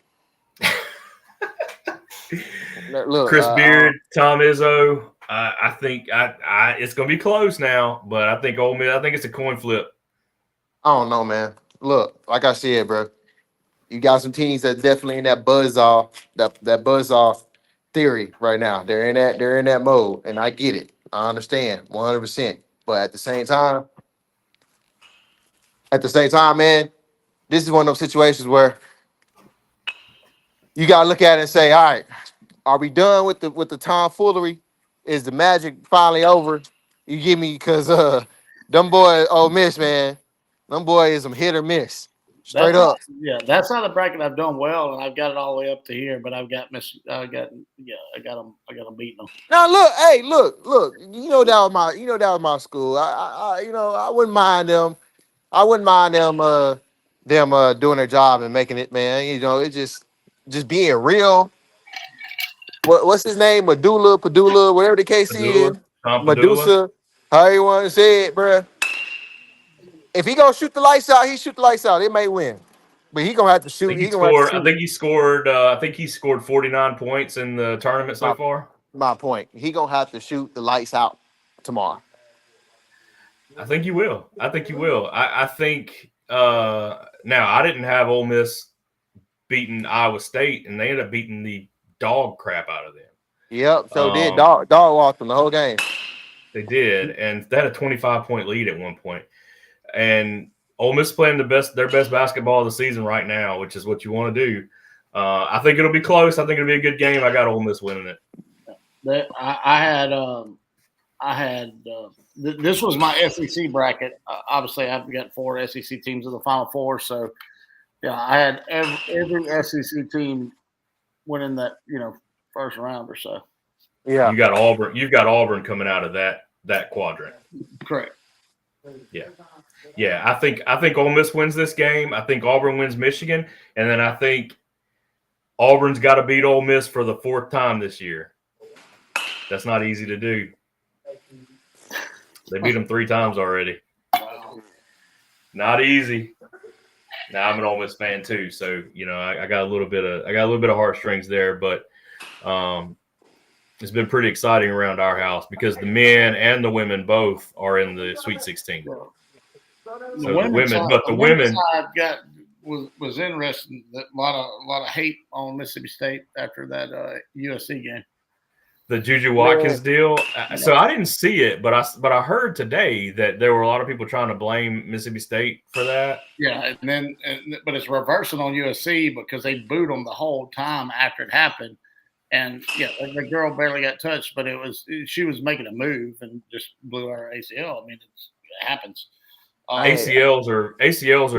Look, Chris Beard, Tom Izzo. I think it's going to be close now, but I think Ole Miss. I think it's a coin flip. I don't know, man. Look, like I said, bro, you got some teams that definitely in that buzz off theory right now. They're in that mode, and I get it. I understand 100%. But at the same time, man, this is one of those situations where you gotta look at it and say, all right, are we done with the tomfoolery? Is the magic finally over? You give me, because them boys, Ole Miss, man, them boys is some hit or miss. Straight up. Yeah, that's not the bracket I've done well, and I've got it all the way up to here. But I got them beating them. Now look. That was my school. I wouldn't mind them. Them doing their job and making it, man. It's just being real. What's his name? Padula, whatever the case is. Medusa, how you want to say it, bruh. If he gonna shoot the lights out, he shoot the lights out. It may win, but he gonna have to shoot. I think he scored 49 points in the tournament so far. My point. He gonna have to shoot the lights out tomorrow. I think you will. I think now I didn't have Ole Miss beating Iowa State, and they ended up beating the dog crap out of them. Yep. So did dog walked them the whole game. They did, and they had a 25-point lead at one point. And Ole Miss playing their best basketball of the season right now, which is what you want to do. I think it'll be close. I think it'll be a good game. I got Ole Miss winning it. This was my SEC bracket. Obviously, I've got 4 SEC teams in the Final Four, so yeah, I had every SEC team winning that first round or so. Yeah. You got Auburn. You've got Auburn coming out of that quadrant. Correct. Yeah. I think Ole Miss wins this game. I think Auburn wins Michigan, and then I think Auburn's got to beat Ole Miss for the 4th time this year. That's not easy to do. They beat them 3 times already. Wow. Not easy. Now I'm an Ole Miss fan too, so I got a little bit of heartstrings there, but it's been pretty exciting around our house because the men and the women both are in the Sweet 16. So So the women side was interesting. That a lot of hate on Mississippi State after that USC game. the Juju Watkins deal. So I didn't see it, but I heard today that there were a lot of people trying to blame Mississippi State for that. Yeah, but it's reversing on USC because they booed them the whole time after it happened. And yeah, the girl barely got touched, but she was making a move and just blew her ACL. I mean, it happens. ACLs are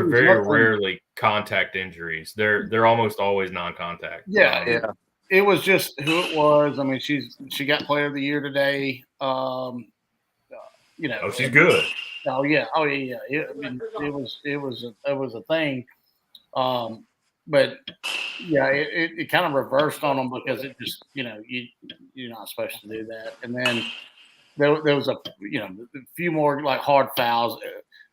very rarely contact injuries. They're almost always non-contact. Yeah. It was just who it was. I mean, she got Player of the Year today. Oh, she's good. Oh yeah. I mean, it was a thing. But yeah, it kind of reversed on them because it just you're not supposed to do that. And then there was a few more like hard fouls.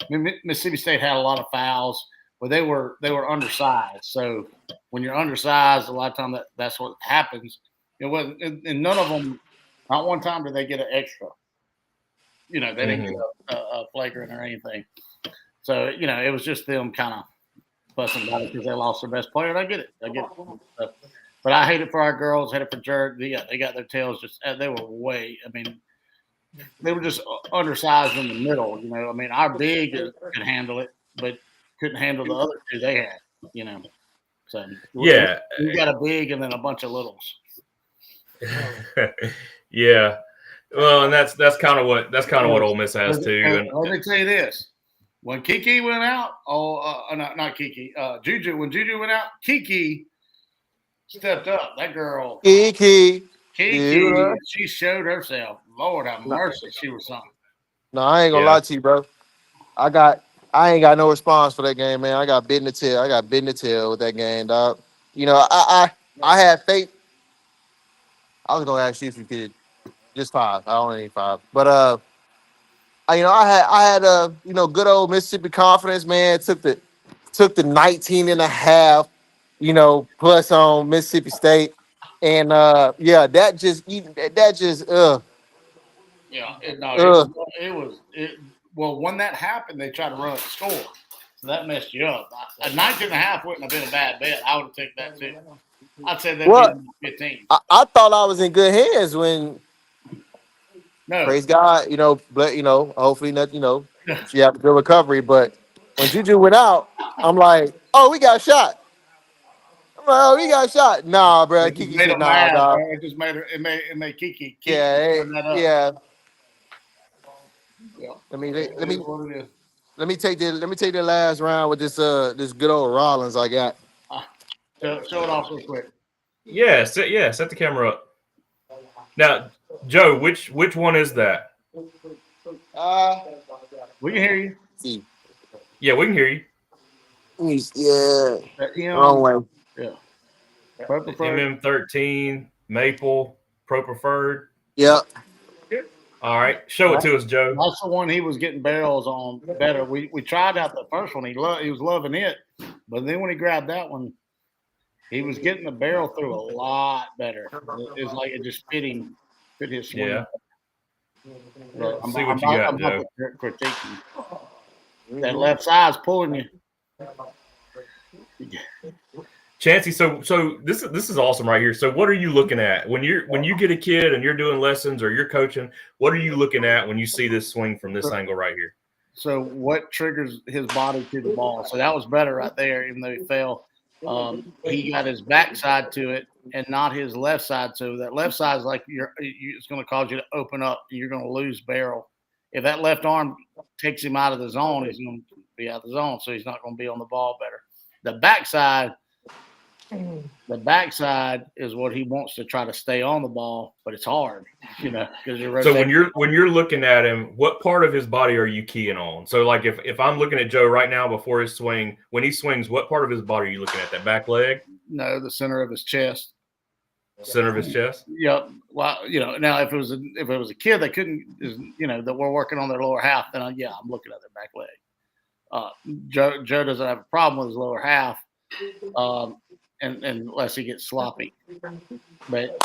Mississippi State had a lot of fouls, but they were undersized. So when you're undersized, a lot of time that's what happens. It wasn't, and none of them. Not one time did they get an extra. They didn't get a flagrant or anything. So it was just them kind of fussing about it because they lost their best player. And I get it. But I hate it for our girls. Hate it for Jared. They got their tails they were way. I mean, they were just undersized in the middle. I mean, our big could handle it, but couldn't handle the other two they had. So yeah, we got a big and then a bunch of littles. Yeah, well, and that's kind of what Ole Miss has too. And let me tell you this: when Kiki went out, not Kiki, Juju. When Juju went out, Kiki stepped up. That girl, Kiki, she showed herself. Lord have mercy, she was something. No, I ain't gonna lie to you, bro. I ain't got no response for that game, man. I got bit in the tail with that game, dog. I had faith. I was gonna ask you if you could just 5. I only need 5, but I had good old Mississippi confidence, man. Took the 19 and a half, plus on Mississippi State, and that just. Yeah, well, when that happened, they tried to run up the score. So that messed you up. A 19 and a half wouldn't have been a bad bet. I would have taken that too. I'd say they'd be 15. I thought I was in good hands when praise God, but hopefully not, she had a good recovery. But when Juju went out, I'm like, oh, we got shot. We got shot. Nah, bro. Kiki said, nah, dog. It just made her. It made Kiki. Yeah. Let me take the last round with this good old Rollins I got. Show it off real quick. Yeah, set the camera up. Now, Joe, which one is that? We can hear you. Yeah, we can hear you. Yeah. Wrong way. Yeah. MM13 Maple Pro Preferred. Yep. All right, show it to us, Joe. That's the one he was getting barrels on better. We tried out the first one. He was loving it, but then when he grabbed that one, he was getting the barrel through a lot better. It was like it just fit his swing. Yeah. I'm See what you got, Joe. Critiquing. That left side's pulling you. Chancey, so this is awesome right here. So what are you looking at when you get a kid and you're doing lessons or you're coaching? What are you looking at when you see this swing from this angle right here? So what triggers his body to the ball? So that was better right there, even though he fell. He got his backside to it and not his left side. So that left side is like it's going to cause you to open up. And you're going to lose barrel. If that left arm takes him out of the zone, he's going to be out of the zone. So he's not going to be on the ball better. The backside The backside is what he wants to try to stay on the ball, but it's hard, because you're So rotating. when you're looking at him, what part of his body are you keying on? So like if I'm looking at Joe right now before his swing, when he swings, what part of his body are you looking at? That back leg, No, the center of his chest. center of his chest? Yep. Well, now if it was a kid that couldn't, that we're working on their lower half, then I'm looking at their back leg. Joe doesn't have a problem with his lower half, and unless he gets sloppy. But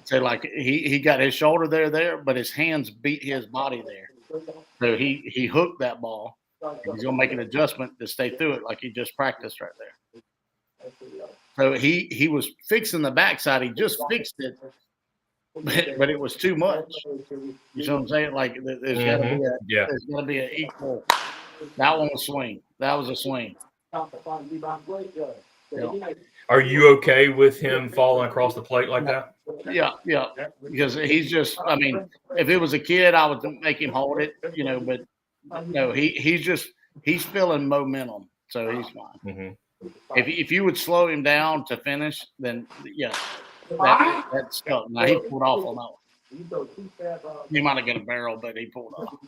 so like he got his shoulder there, but his hands beat his body there. So he hooked that ball. He's gonna make an adjustment to stay through it, like he just practiced right there. So he was fixing the backside. He just fixed it, but it was too much. You know what I'm saying? Like there's got to be an equal. That one was swing. That was a swing. Are you okay with him falling across the plate like that? Yeah. Because he's just. I mean, if it was a kid, I would make him hold it. But no, he's feeling momentum, so he's fine. Mm-hmm. If you would slow him down to finish, then that's stuck. Now he pulled off on that one. He might have got a barrel, but he pulled off.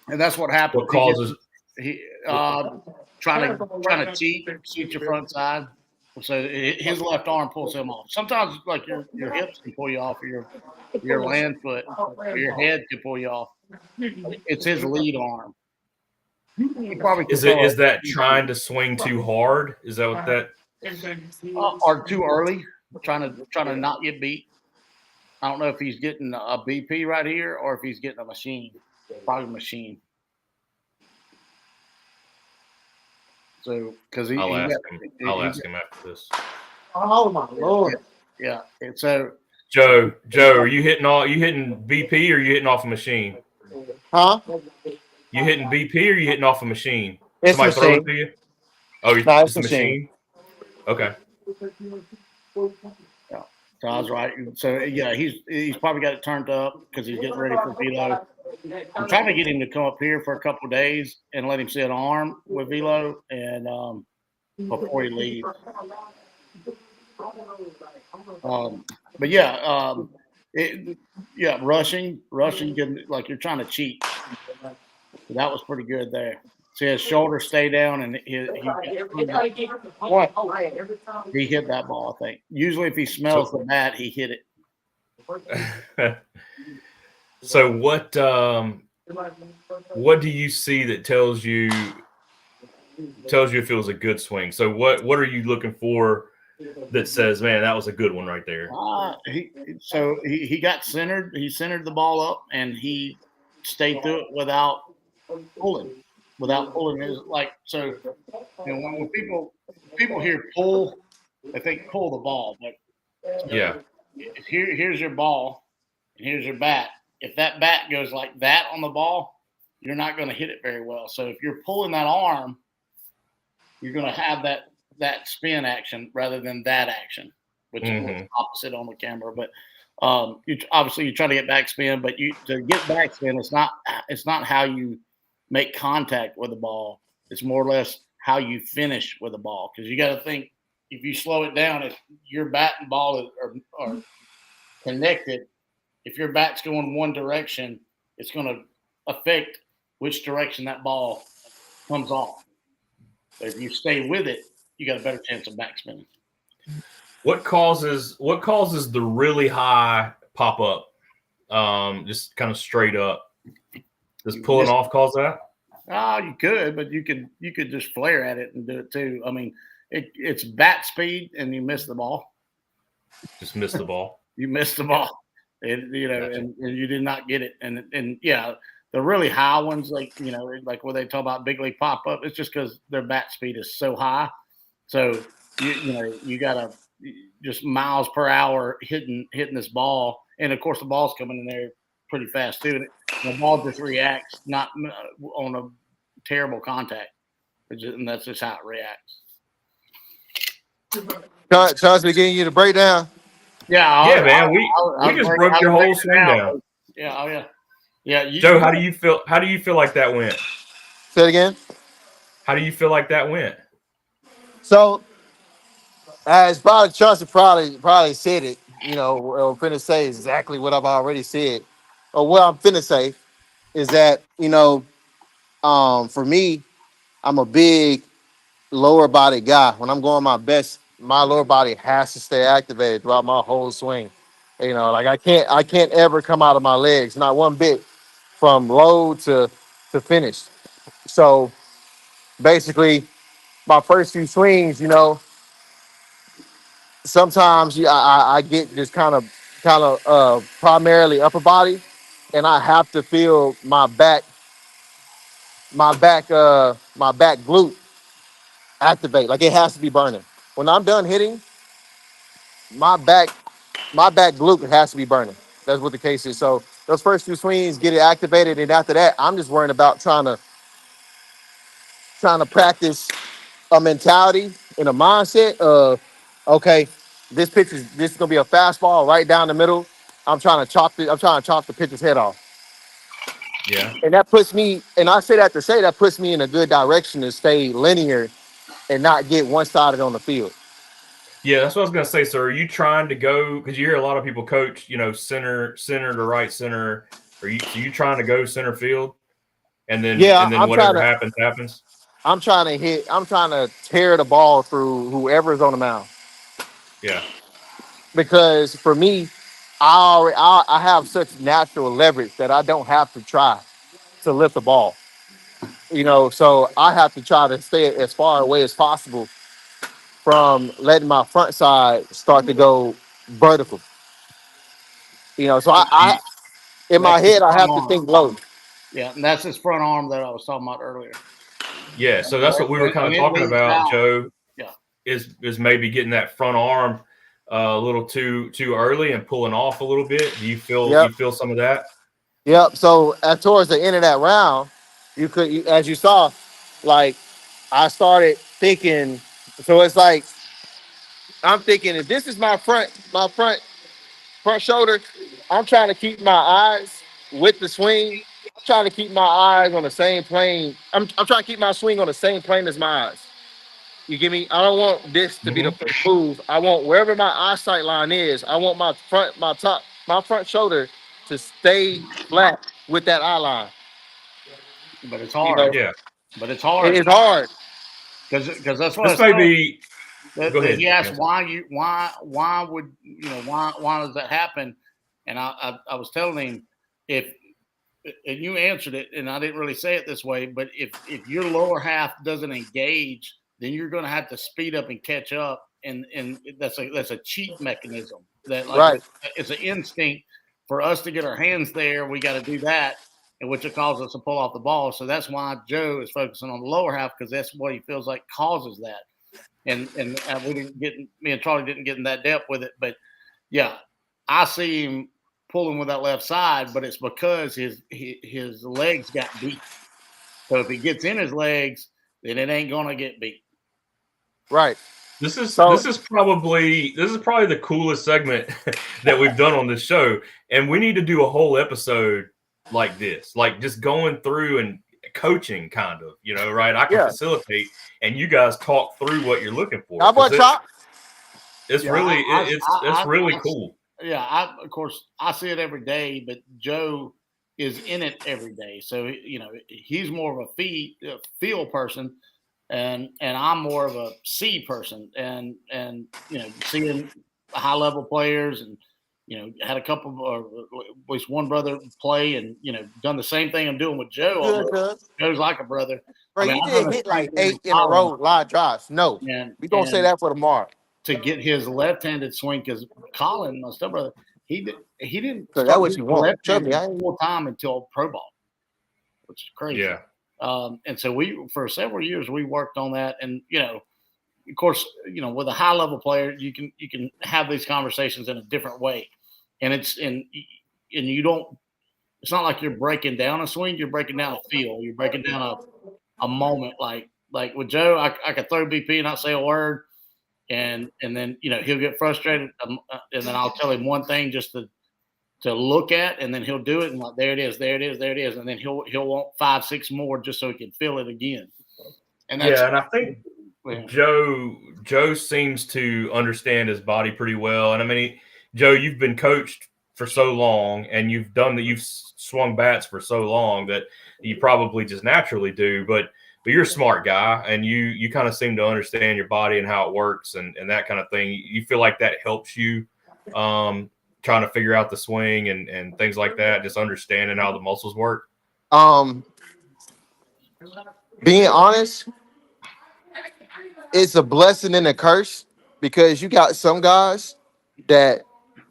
And that's what happened. What causes trying to cheat your front side. So his left arm pulls him off. Sometimes like your hips can pull you off, or your land foot, or your head can pull you off. It's his lead arm. Is that trying to swing too hard? Is that what that? Or too early, trying to not get beat. I don't know if he's getting a BP right here or if he's getting a machine. Probably machine. So because I'll ask him after this. Oh my Lord! Yeah, and so Joe, are you hitting BP or are you hitting off a machine? Huh? You hitting BP or you hitting off a machine? It's Somebody throw machine. it to you? Oh, No, it's a machine. Okay. Yeah, so I was right. So yeah, he's probably got it turned up because he's getting ready for velo. I'm trying to get him to come up here for a couple of days and let him see an arm with velo and before he leaves. But rushing, like you're trying to cheat. So that was pretty good there. See his shoulder stay down, and he hit that ball. I think usually if he smells the bat, he hit it. So what do you see that tells you if it was a good swing? So what are you looking for that says, man, that was a good one right there? He got centered. He centered the ball up, and he stayed through it without pulling his when people hear pull, they think pull the ball, but here's your ball and here's your bat. If that bat goes like that on the ball, you're not going to hit it very well. So if you're pulling that arm, you're going to have that spin action rather than that action, which is opposite on the camera. But you try to get backspin, but to get backspin, it's not how you make contact with the ball. It's more or less how you finish with the ball, because you got to think, if you slow it down, if your bat and ball are connected, if your bat's going one direction, it's going to affect which direction that ball comes off. But if you stay with it, you got a better chance of backspinning. What causes the really high pop up? Just kind of straight up. Does pulling off cause that? You could, but you could just flare at it and do it too. I mean, it's bat speed, and you miss the ball. Just miss the ball. You missed the ball, and and you did not get it. And yeah, the really high ones, like where they talk about big league pop up, it's just because their bat speed is so high. So you gotta just miles per hour hitting this ball, and of course the ball's coming in there pretty fast too. And the ball just reacts not on a terrible contact, and that's just how it reacts. Charles be getting you the breakdown. Yeah, man. We just broke your whole swing down. Yeah, oh yeah. Yeah, Joe, how do you feel? How do you feel like that went? Say it again. How do you feel like that went? So as probably Chauncey probably said it, what I'm finna say is exactly what I've already said. Or what I'm finna say is that, for me, I'm a big lower body guy. When I'm going my best, my lower body has to stay activated throughout my whole swing. Like I can't ever come out of my legs, not one bit, from low to finish. So basically, my first few swings, sometimes I get just kind of primarily upper body, and I have to feel my back glute activate. Like it has to be burning. When I'm done hitting, my back my back glute has to be burning. That's what the case is. So those first few swings get it activated, and after that, I'm just worrying about trying to practice a mentality and a mindset of, okay, this is gonna be a fastball right down the middle. I'm trying to chop the pitcher's head off. Yeah. And that puts me, and I say that to say that puts me in a good direction to stay linear and not get one-sided on the field. Yeah, that's what I was gonna say. So, are you trying to go? Because you hear a lot of people coach, center to right center. So you trying to go center field, and then Yeah, and then I'm trying whatever to happens happens. I'm trying to tear the ball through whoever's on the mound. Yeah, Because for me, I have such natural leverage that I don't have to try to lift the ball. So I have to try to stay as far away as possible from letting my front side start to go vertical. So I in That's my his head I front have to arm. think low. Yeah, and that's his front arm that I was talking about earlier. yeah. So that's what we were kind When of it talking leaves about, out, Joe. yeah. Is maybe getting that front arm a little too early and pulling off a little bit. Do you feel Yep, you feel some of that? yep. So towards the end of that round, as you saw, like I started thinking. So it's like I'm thinking if this is my front shoulder, I'm trying to keep my eyes with the swing. I'm trying to keep my eyes on the same plane. I'm trying to keep my swing on the same plane as my eyes. You get me? I don't want this to be the Hmm. first move. I want wherever my eyesight line is, I want my front shoulder to stay flat with that eye line. But it's You hard. know, Yeah. But it's it hard is hard. because that's what I This may said. be. Go That ahead, he asked Chance. why would why does that happen? And I was telling him if and you answered it, and I didn't really say it this way, but if your lower half doesn't engage, then you're going to have to speed up and catch up, and that's a cheat mechanism that like Right. it's an instinct for us to get our hands there. We got to do that, and which will cause us to pull off the ball. So that's why Joe is focusing on the lower half because that's what he feels like causes that. And we didn't get me and Charlie didn't get in that depth with it, but yeah, I see him pulling with that left side, but it's because his legs got beat. So if he gets in his legs, then it ain't gonna get beat. Right. This is So this is probably the coolest segment that we've done on this show, and we need to do a whole episode like this, like just going through and coaching, kind of, right? I can yeah. facilitate, and you guys talk through what you're looking for How because about Chop? it's Yeah, really it's really cool. yeah. Of course I see it every day, but Joe is in it every day, so he's more of a feel person, and I'm more of a see person, and seeing high level players, and had a couple or at least one brother play, and done the same thing I'm doing with Joe. Good, Almost good. Joe's like a brother. Bro, I mean, you I've done did the hit same like thing in 8 in a college, row live drives. No, and we gonna say and that for tomorrow. to get his left-handed swing because Colin, my stepbrother, he didn't So that's start what getting you want. Trust me, left-handed I ain't. full time until pro ball, which is crazy. Yeah, And so we for several years we worked on that, and of course, with a high level player, you can have these conversations in a different way, and and you don't. It's not like you're breaking down a swing; you're breaking down a feel. You're breaking down a moment. Like with Joe, I could throw BP and not say a word, and then he'll get frustrated, and then I'll tell him one thing just to look at, and then he'll do it, and like there it is, there it is, there it is, and then he'll want 5, 6 more just so he can feel it again. And that's yeah, and I think Joe seems to understand his body pretty well. And I mean, Joe, you've been coached for so long and you've swung bats for so long that you probably just naturally do. But you're a smart guy and you kind of seem to understand your body and how it works and that kind of thing. You feel like that helps you trying to figure out the swing and things like that, just understanding how the muscles work? Being honest, it's a blessing and a curse because you got some guys that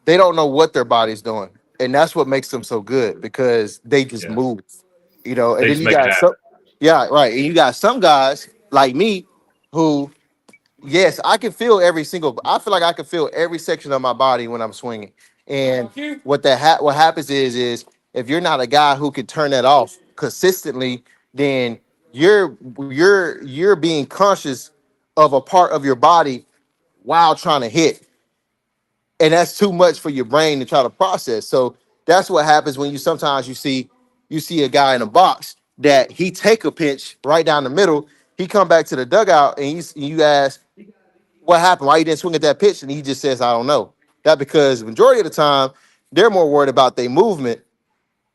they don't know what their body's doing. And that's what makes them so good because they just Yeah. move, you know. And They then just you make it got happen. some, yeah, right. And you got some guys like me who, yes, I feel like I can feel every section of my body when I'm swinging. And what happens is if you're not a guy who can turn that off consistently, then you're being conscious of a part of your body while trying to hit. And that's too much for your brain to try to process. So that's what happens when sometimes you see a guy in a box that he take a pitch right down the middle. He come back to the dugout and you ask, what happened? Why you didn't swing at that pitch? And he just says, I don't know. That because majority of the time they're more worried about their movement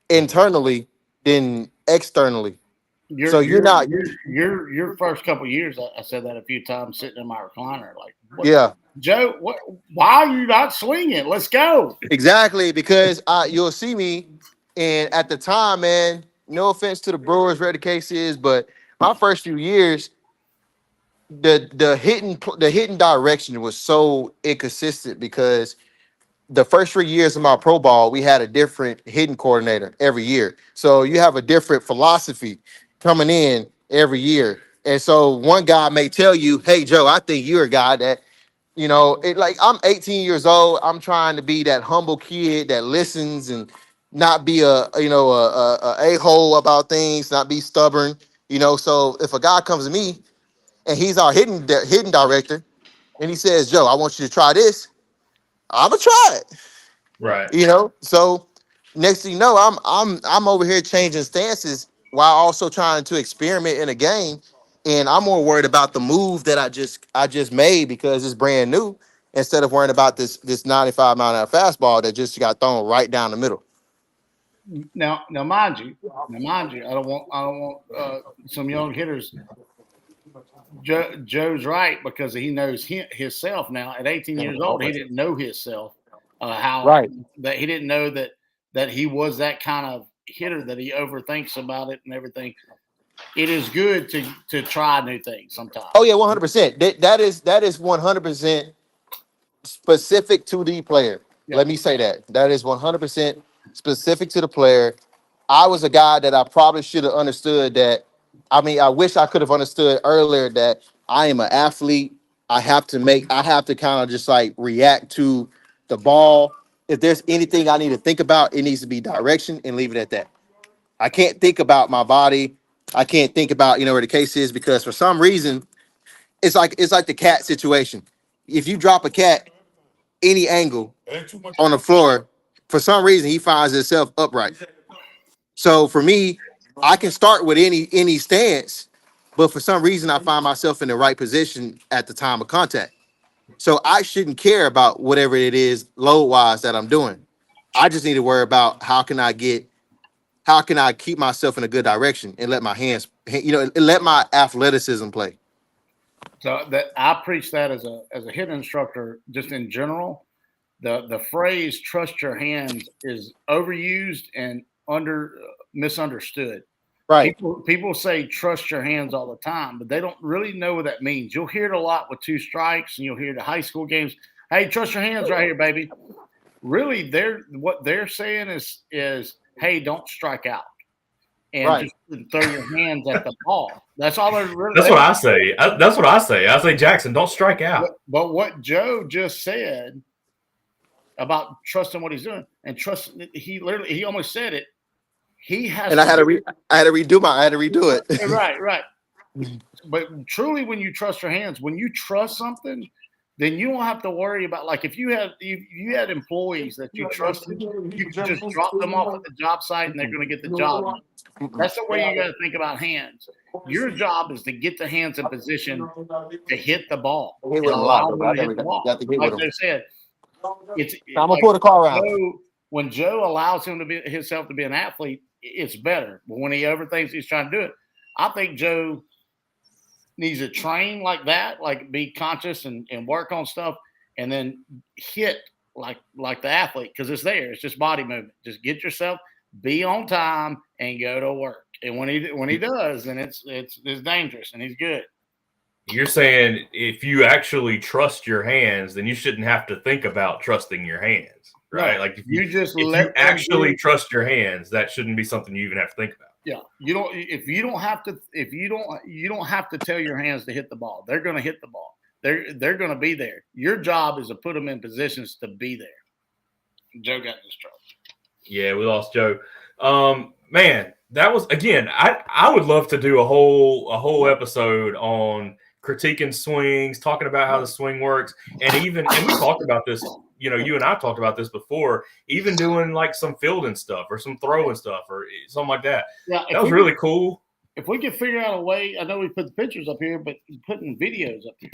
internally than externally. So you're not, Your first couple of years, I said that a few times sitting in my recliner, like, yeah, Joe, why are you not swinging? Let's go. exactly. Because you'll see me, and at the time, man, no offense to the Brewers, where the case is, but my first few years, the hitting direction was so inconsistent because the first 3 years of my pro ball, we had a different hitting coordinator every year. So you have a different philosophy coming in every year. And so one guy may tell you, hey, Joe, I think you're a guy that, like I'm 18 years old. I'm trying to be that humble kid that listens and not be a-hole about things, not be stubborn. So if a guy comes to me and he's our hitting director and he says, Joe, I want you to try this, I'm gonna try it. Right. So next thing you know, I'm over here changing stances while also trying to experiment in a game, and I'm more worried about the move that I just made because it's brand new instead of worrying about this 95-mile-an-hour fastball that just got thrown right down the middle. Now, mind you, I don't want some young hitters. Joe's right because he knows himself now. At 18 years old, he didn't know himself. Right. That he didn't know that he was that kind of hitter, that he overthinks about it and everything. It is good to try new things sometimes. Oh yeah, 100%. That is 100% specific to the player. Yeah. Let me say that is 100% specific to the player. I was a guy that I probably should have understood that. I mean, I wish I could have understood earlier that I am an athlete. I have to kind of just like react to the ball. If there's anything I need to think about, it needs to be direction and leave it at that. I can't think about my body. I can't think about, where the case is because for some reason, it's like the cat situation. If you drop a cat any angle on the floor, for some reason he finds himself upright. So for me, I can start with any stance, but for some reason I find myself in the right position at the time of contact. So I shouldn't care about whatever it is load wise that I'm doing. I just need to worry about how can I keep myself in a good direction and let my hands, let my athleticism play. So that I preach that as a hitting instructor, just in general. The phrase "trust your hands" is overused and misunderstood. Right. People say "trust your hands" all the time, but they don't really know what that means. You'll hear it a lot with two strikes, and you'll hear the high school games. Hey, trust your hands right here, baby. Really, what they're saying is, hey, don't strike out, and just throw your hands at the ball. That's all they're really. That's what I say. That's what I say. I say, Jackson, don't strike out. But what Joe just said about trusting what he's doing and he almost said it. He has, and I had to redo it. Right. But truly, when you trust your hands, when you trust something, then you don't have to worry about, like, if you had employees that you trusted, you just drop them off at the job site and they're going to get the job. That's the way you got to think about hands. Your job is to get the hands in position to hit the ball Hit and with him a lot, allow though, them but to I hit never the ball. got to hit Like with him. Joe said, it's I'm gonna like pull the car around. When Joe allows him to be himself to be an athlete, it's better. But when he overthinks he's trying to do it, I think Joe needs to train like that, like be conscious and work on stuff, and then hit like the athlete because it's there. It's just body movement. Just get yourself, be on time, and go to work. And when he does, then it's dangerous and he's good. You're saying if you actually trust your hands, then you shouldn't have to think about trusting your hands, right? No, Like if you just if let you them actually do. trust your hands, that shouldn't be something you even have to think about. Yeah, you don't have to tell your hands to hit the ball. They're going to hit the ball. They're going to be there. Your job is to put them in positions to be there. Joe got in this trouble. Yeah, we lost Joe. Man, that was again. I would love to do a whole episode on critiquing swings, talking about how the swing works, and we talked about this. You know, you and I talked about this before. Even doing like some fielding stuff or some throwing stuff or something like that. Yeah, That was really cool. If we could figure out a way, I know we put the pictures up here, but putting videos up here.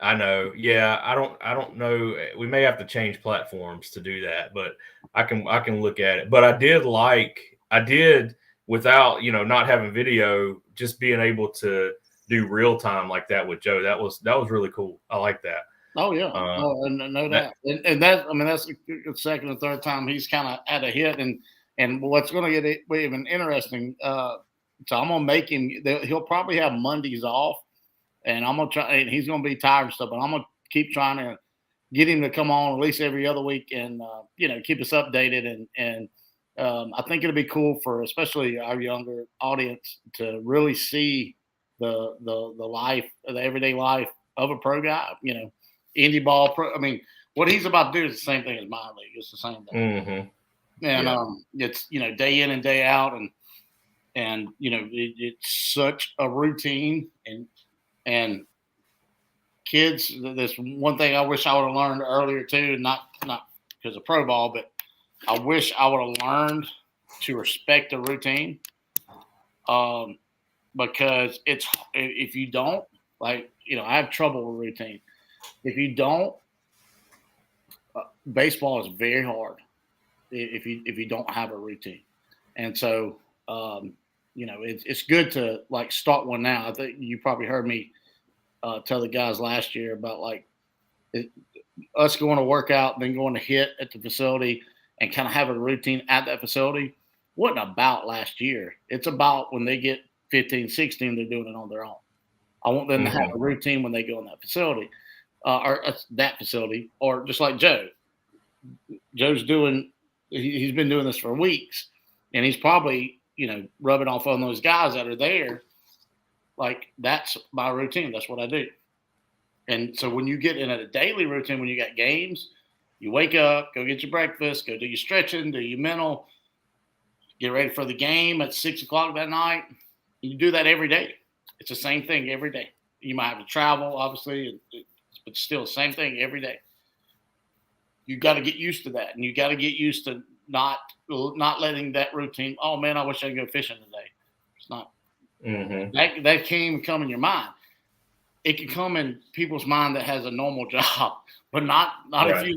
I know. Yeah, I don't know. We may have to change platforms to do that, but I can look at it. But I did without, not having video, just being able to do real time like that with Joe. That was really cool. I like that. Oh yeah, no doubt. And that's the second or third time he's kind of had a hit, and what's going to get even interesting. So I'm gonna make him. He'll probably have Mondays off, and I'm gonna try. And he's gonna be tired and stuff, but I'm gonna keep trying to get him to come on at least every other week, and keep us updated. And I think it'll be cool for especially our younger audience to really see the life, the everyday life of a pro guy. Indie ball pro. I mean, what he's about to do is the same thing as minor league. It's the same thing. Mm-hmm. And it's day in and day out, and it's such a routine, and kids. There's one thing I wish I would have learned earlier too, not because of pro ball, but I wish I would have learned to respect a routine. Because if you don't, I have trouble with routine. If you don't, baseball is very hard. If you don't have a routine, and so it's good to start one now. I think you probably heard me tell the guys last year about us going to work out, then going to hit at the facility, and kind of having a routine at that facility. Wasn't about last year. It's about when they get 15, 16, they're doing it on their own. I want them to have a routine when they go in that facility, or just like Joe. Joe's he's been doing this for weeks, and he's probably, rubbing off on those guys that are there. That's my routine. That's what I do. And so when you get in a daily routine, when you got games, you wake up, go get your breakfast, go do your stretching, do your mental, get ready for the game at 6:00 that night. You do that every day. It's the same thing every day. You might have to travel, obviously, but still the same thing every day. You got to get used to that, and you got to get used to not letting that routine. Oh man, I wish I could go fishing today. It's not. Mm-hmm. That can't even come in your mind. It can come in people's mind that has a normal job, but not right.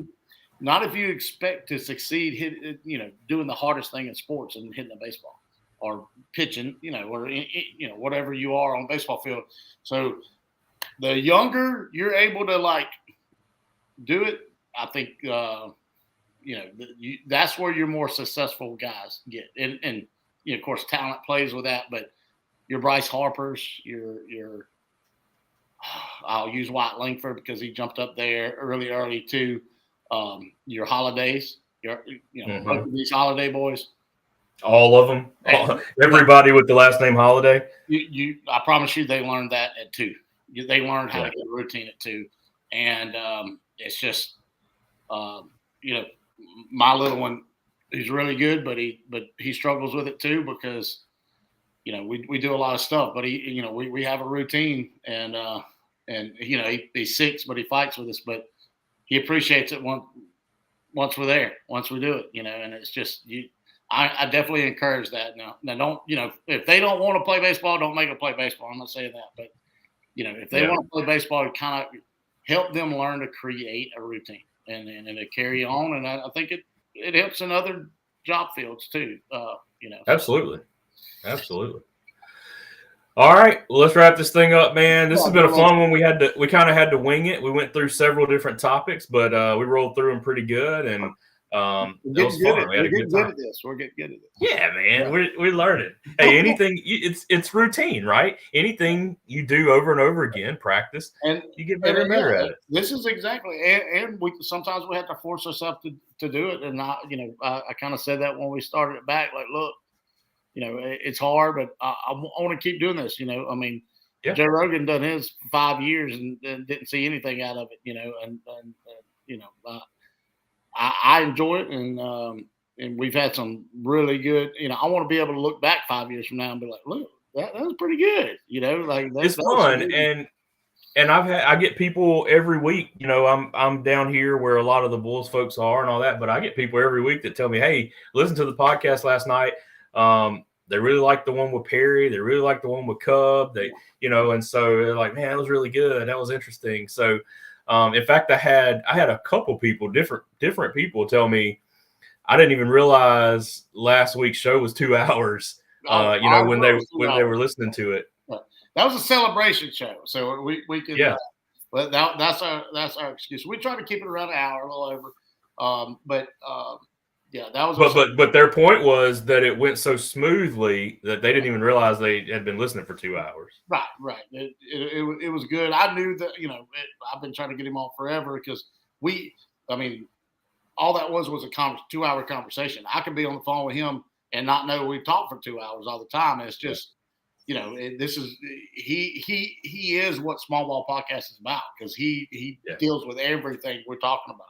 If you expect to succeed, doing the hardest thing in sports and hitting a baseball or pitching, or whatever you are on a baseball field. So the younger you're able to do it, I think that's where your more successful guys get. And of course, talent plays with that, but your Bryce Harper's, your I'll use Wyatt Langford because he jumped up there early too. Your Holidays, both of these Holiday boys. All of them, everybody with the last name Holiday. I promise you, they learned that at 2. They learned how to get a routine at 2, and it's just, my little one, he's really good, but he struggles with it too because, we do a lot of stuff, but we have a routine, and he's 6, but he fights with us, but he appreciates it once we're there, once we do it, and it's just I definitely encourage that. Now don't, if they don't want to play baseball, don't make them play baseball. I'm not saying that, but if they want to play baseball, kind of help them learn to create a routine and to carry on. And I think it helps in other job fields too. Absolutely. All right, well, let's wrap this thing up, man. This has been a fun one. We kind of had to wing it. We went through several different topics, but we rolled through them pretty good, and it was fun. We had a good time. We're getting good at this. Yeah, man, we're learning. Hey, anything it's routine, right? Anything you do over and over again, practice, and you get better and better at it. This is exactly, and we sometimes we have to force ourselves to do it. And I kind of said that when we started it back. Like, look, it's hard, but I want to keep doing this. I mean, Joe Rogan done his for 5 years and didn't see anything out of it. I enjoy it, and we've had some really good. I want to be able to look back 5 years from now and be like, look, that was pretty good. It's fun, and I get people every week. I'm down here where a lot of the Bulls folks are and all that, but I get people every week that tell me, hey, listen to the podcast last night. They really like the one with Perry. They really like the one with Cub. And so they're like, man, that was really good. That was interesting. So, in fact, I had a couple people, different people tell me, I didn't even realize last week's show was 2 hours. When they were listening to it. That was a celebration show, so we could. Yeah. But that's our excuse. We try to keep it around an hour, a little over. Yeah, that was. But their point was that it went so smoothly that they didn't even realize they had been listening for 2 hours. Right. It was good. I knew that. I've been trying to get him on forever because all that was a 2-hour conversation. I could be on the phone with him and not know we talked for 2 hours all the time. And it's just, this is he is what Small Ball Podcast is about because he deals with everything we're talking about.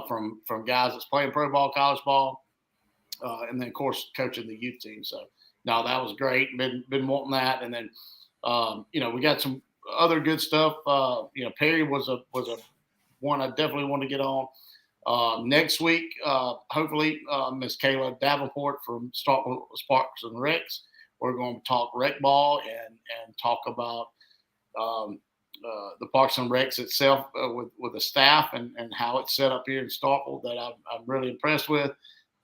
From guys that's playing pro ball, college ball, and then of course coaching the youth team. So no, that was great. Been wanting that, and then we got some other good stuff. Perry was a one I definitely want to get on. Next week, hopefully, Miss Kayla Davenport from Sparks and Recs. We're going to talk rec ball and talk about the Parks and Recs itself with the staff and how it's set up here in Starkville that I'm really impressed with.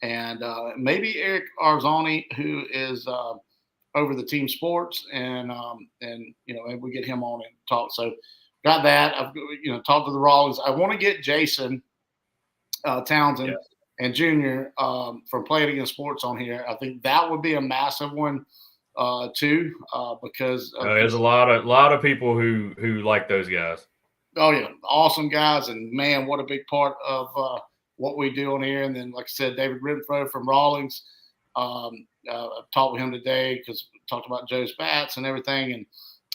And maybe Eric Arzoni, who is over the team sports, and we get him on and talk. So got that. I've talked to the Rawlings. I want to get Jason Townsend and Junior from Playing Against Sports on here. I think that would be a massive one. Too, because there's a lot of people who like those guys. Oh yeah, awesome guys, and man, what a big part of what we do on here. And then, like I said, David Renfro from Rawlings. I've talked with him today because we talked about Joe's bats and everything,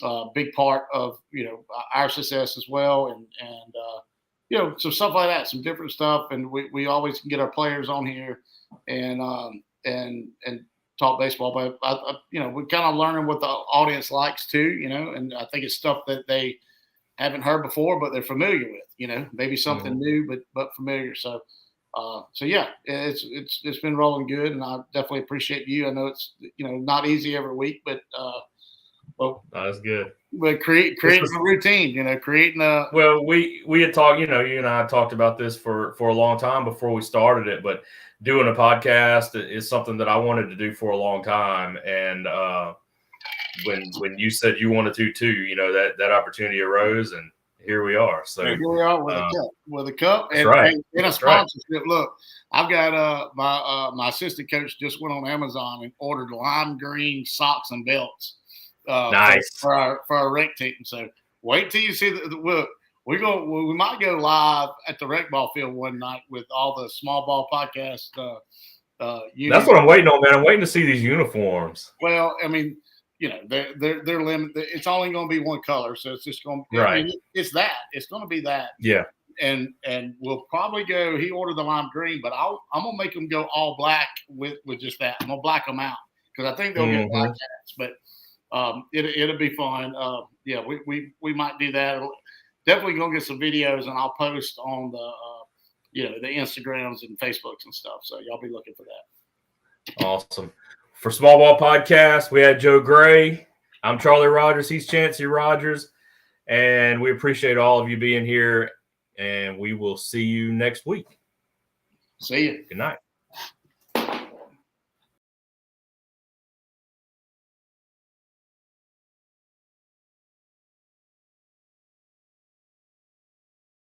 and big part of our success as well, and some stuff like that, some different stuff, and we always can get our players on here, and talk baseball, but we're kind of learning what the audience likes too, and I think it's stuff that they haven't heard before, but they're familiar with, maybe something new, but familiar. So yeah, it's been rolling good, and I definitely appreciate you. I know it's not easy every week, but that's good. But creating a routine, creating a. Well, we had talked, you and I talked about this for a long time before we started it, but doing a podcast is something that I wanted to do for a long time. And when you said you wanted to too, that opportunity arose, and here we are. So here we are with a cup, and, right. and a sponsorship. Right. Look, I've got my assistant coach just went on Amazon and ordered lime green socks and belts. Nice for our rec team. So wait till you see the look. We might go live at the rec ball field one night with all the Small Ball Podcast. That's what I'm waiting on, man. I'm waiting to see these uniforms. Well, I mean, they're limited. It's only going to be one color, so it's just going to be right. It's that. It's going to be that. Yeah. And we'll probably go. He ordered the lime green, but I'm gonna make them go all black with just that. I'm gonna black them out because I think they'll get black hats, but. It'll be fun. Yeah, we might do that. Definitely gonna get some videos, and I'll post on the the Instagrams and Facebooks and stuff. So y'all be looking for that. Awesome. For Small Ball Podcast, we had Joe Gray. I'm Charlie Rogers. He's Chancey Rogers. And we appreciate all of you being here. And we will see you next week. See you. Good night.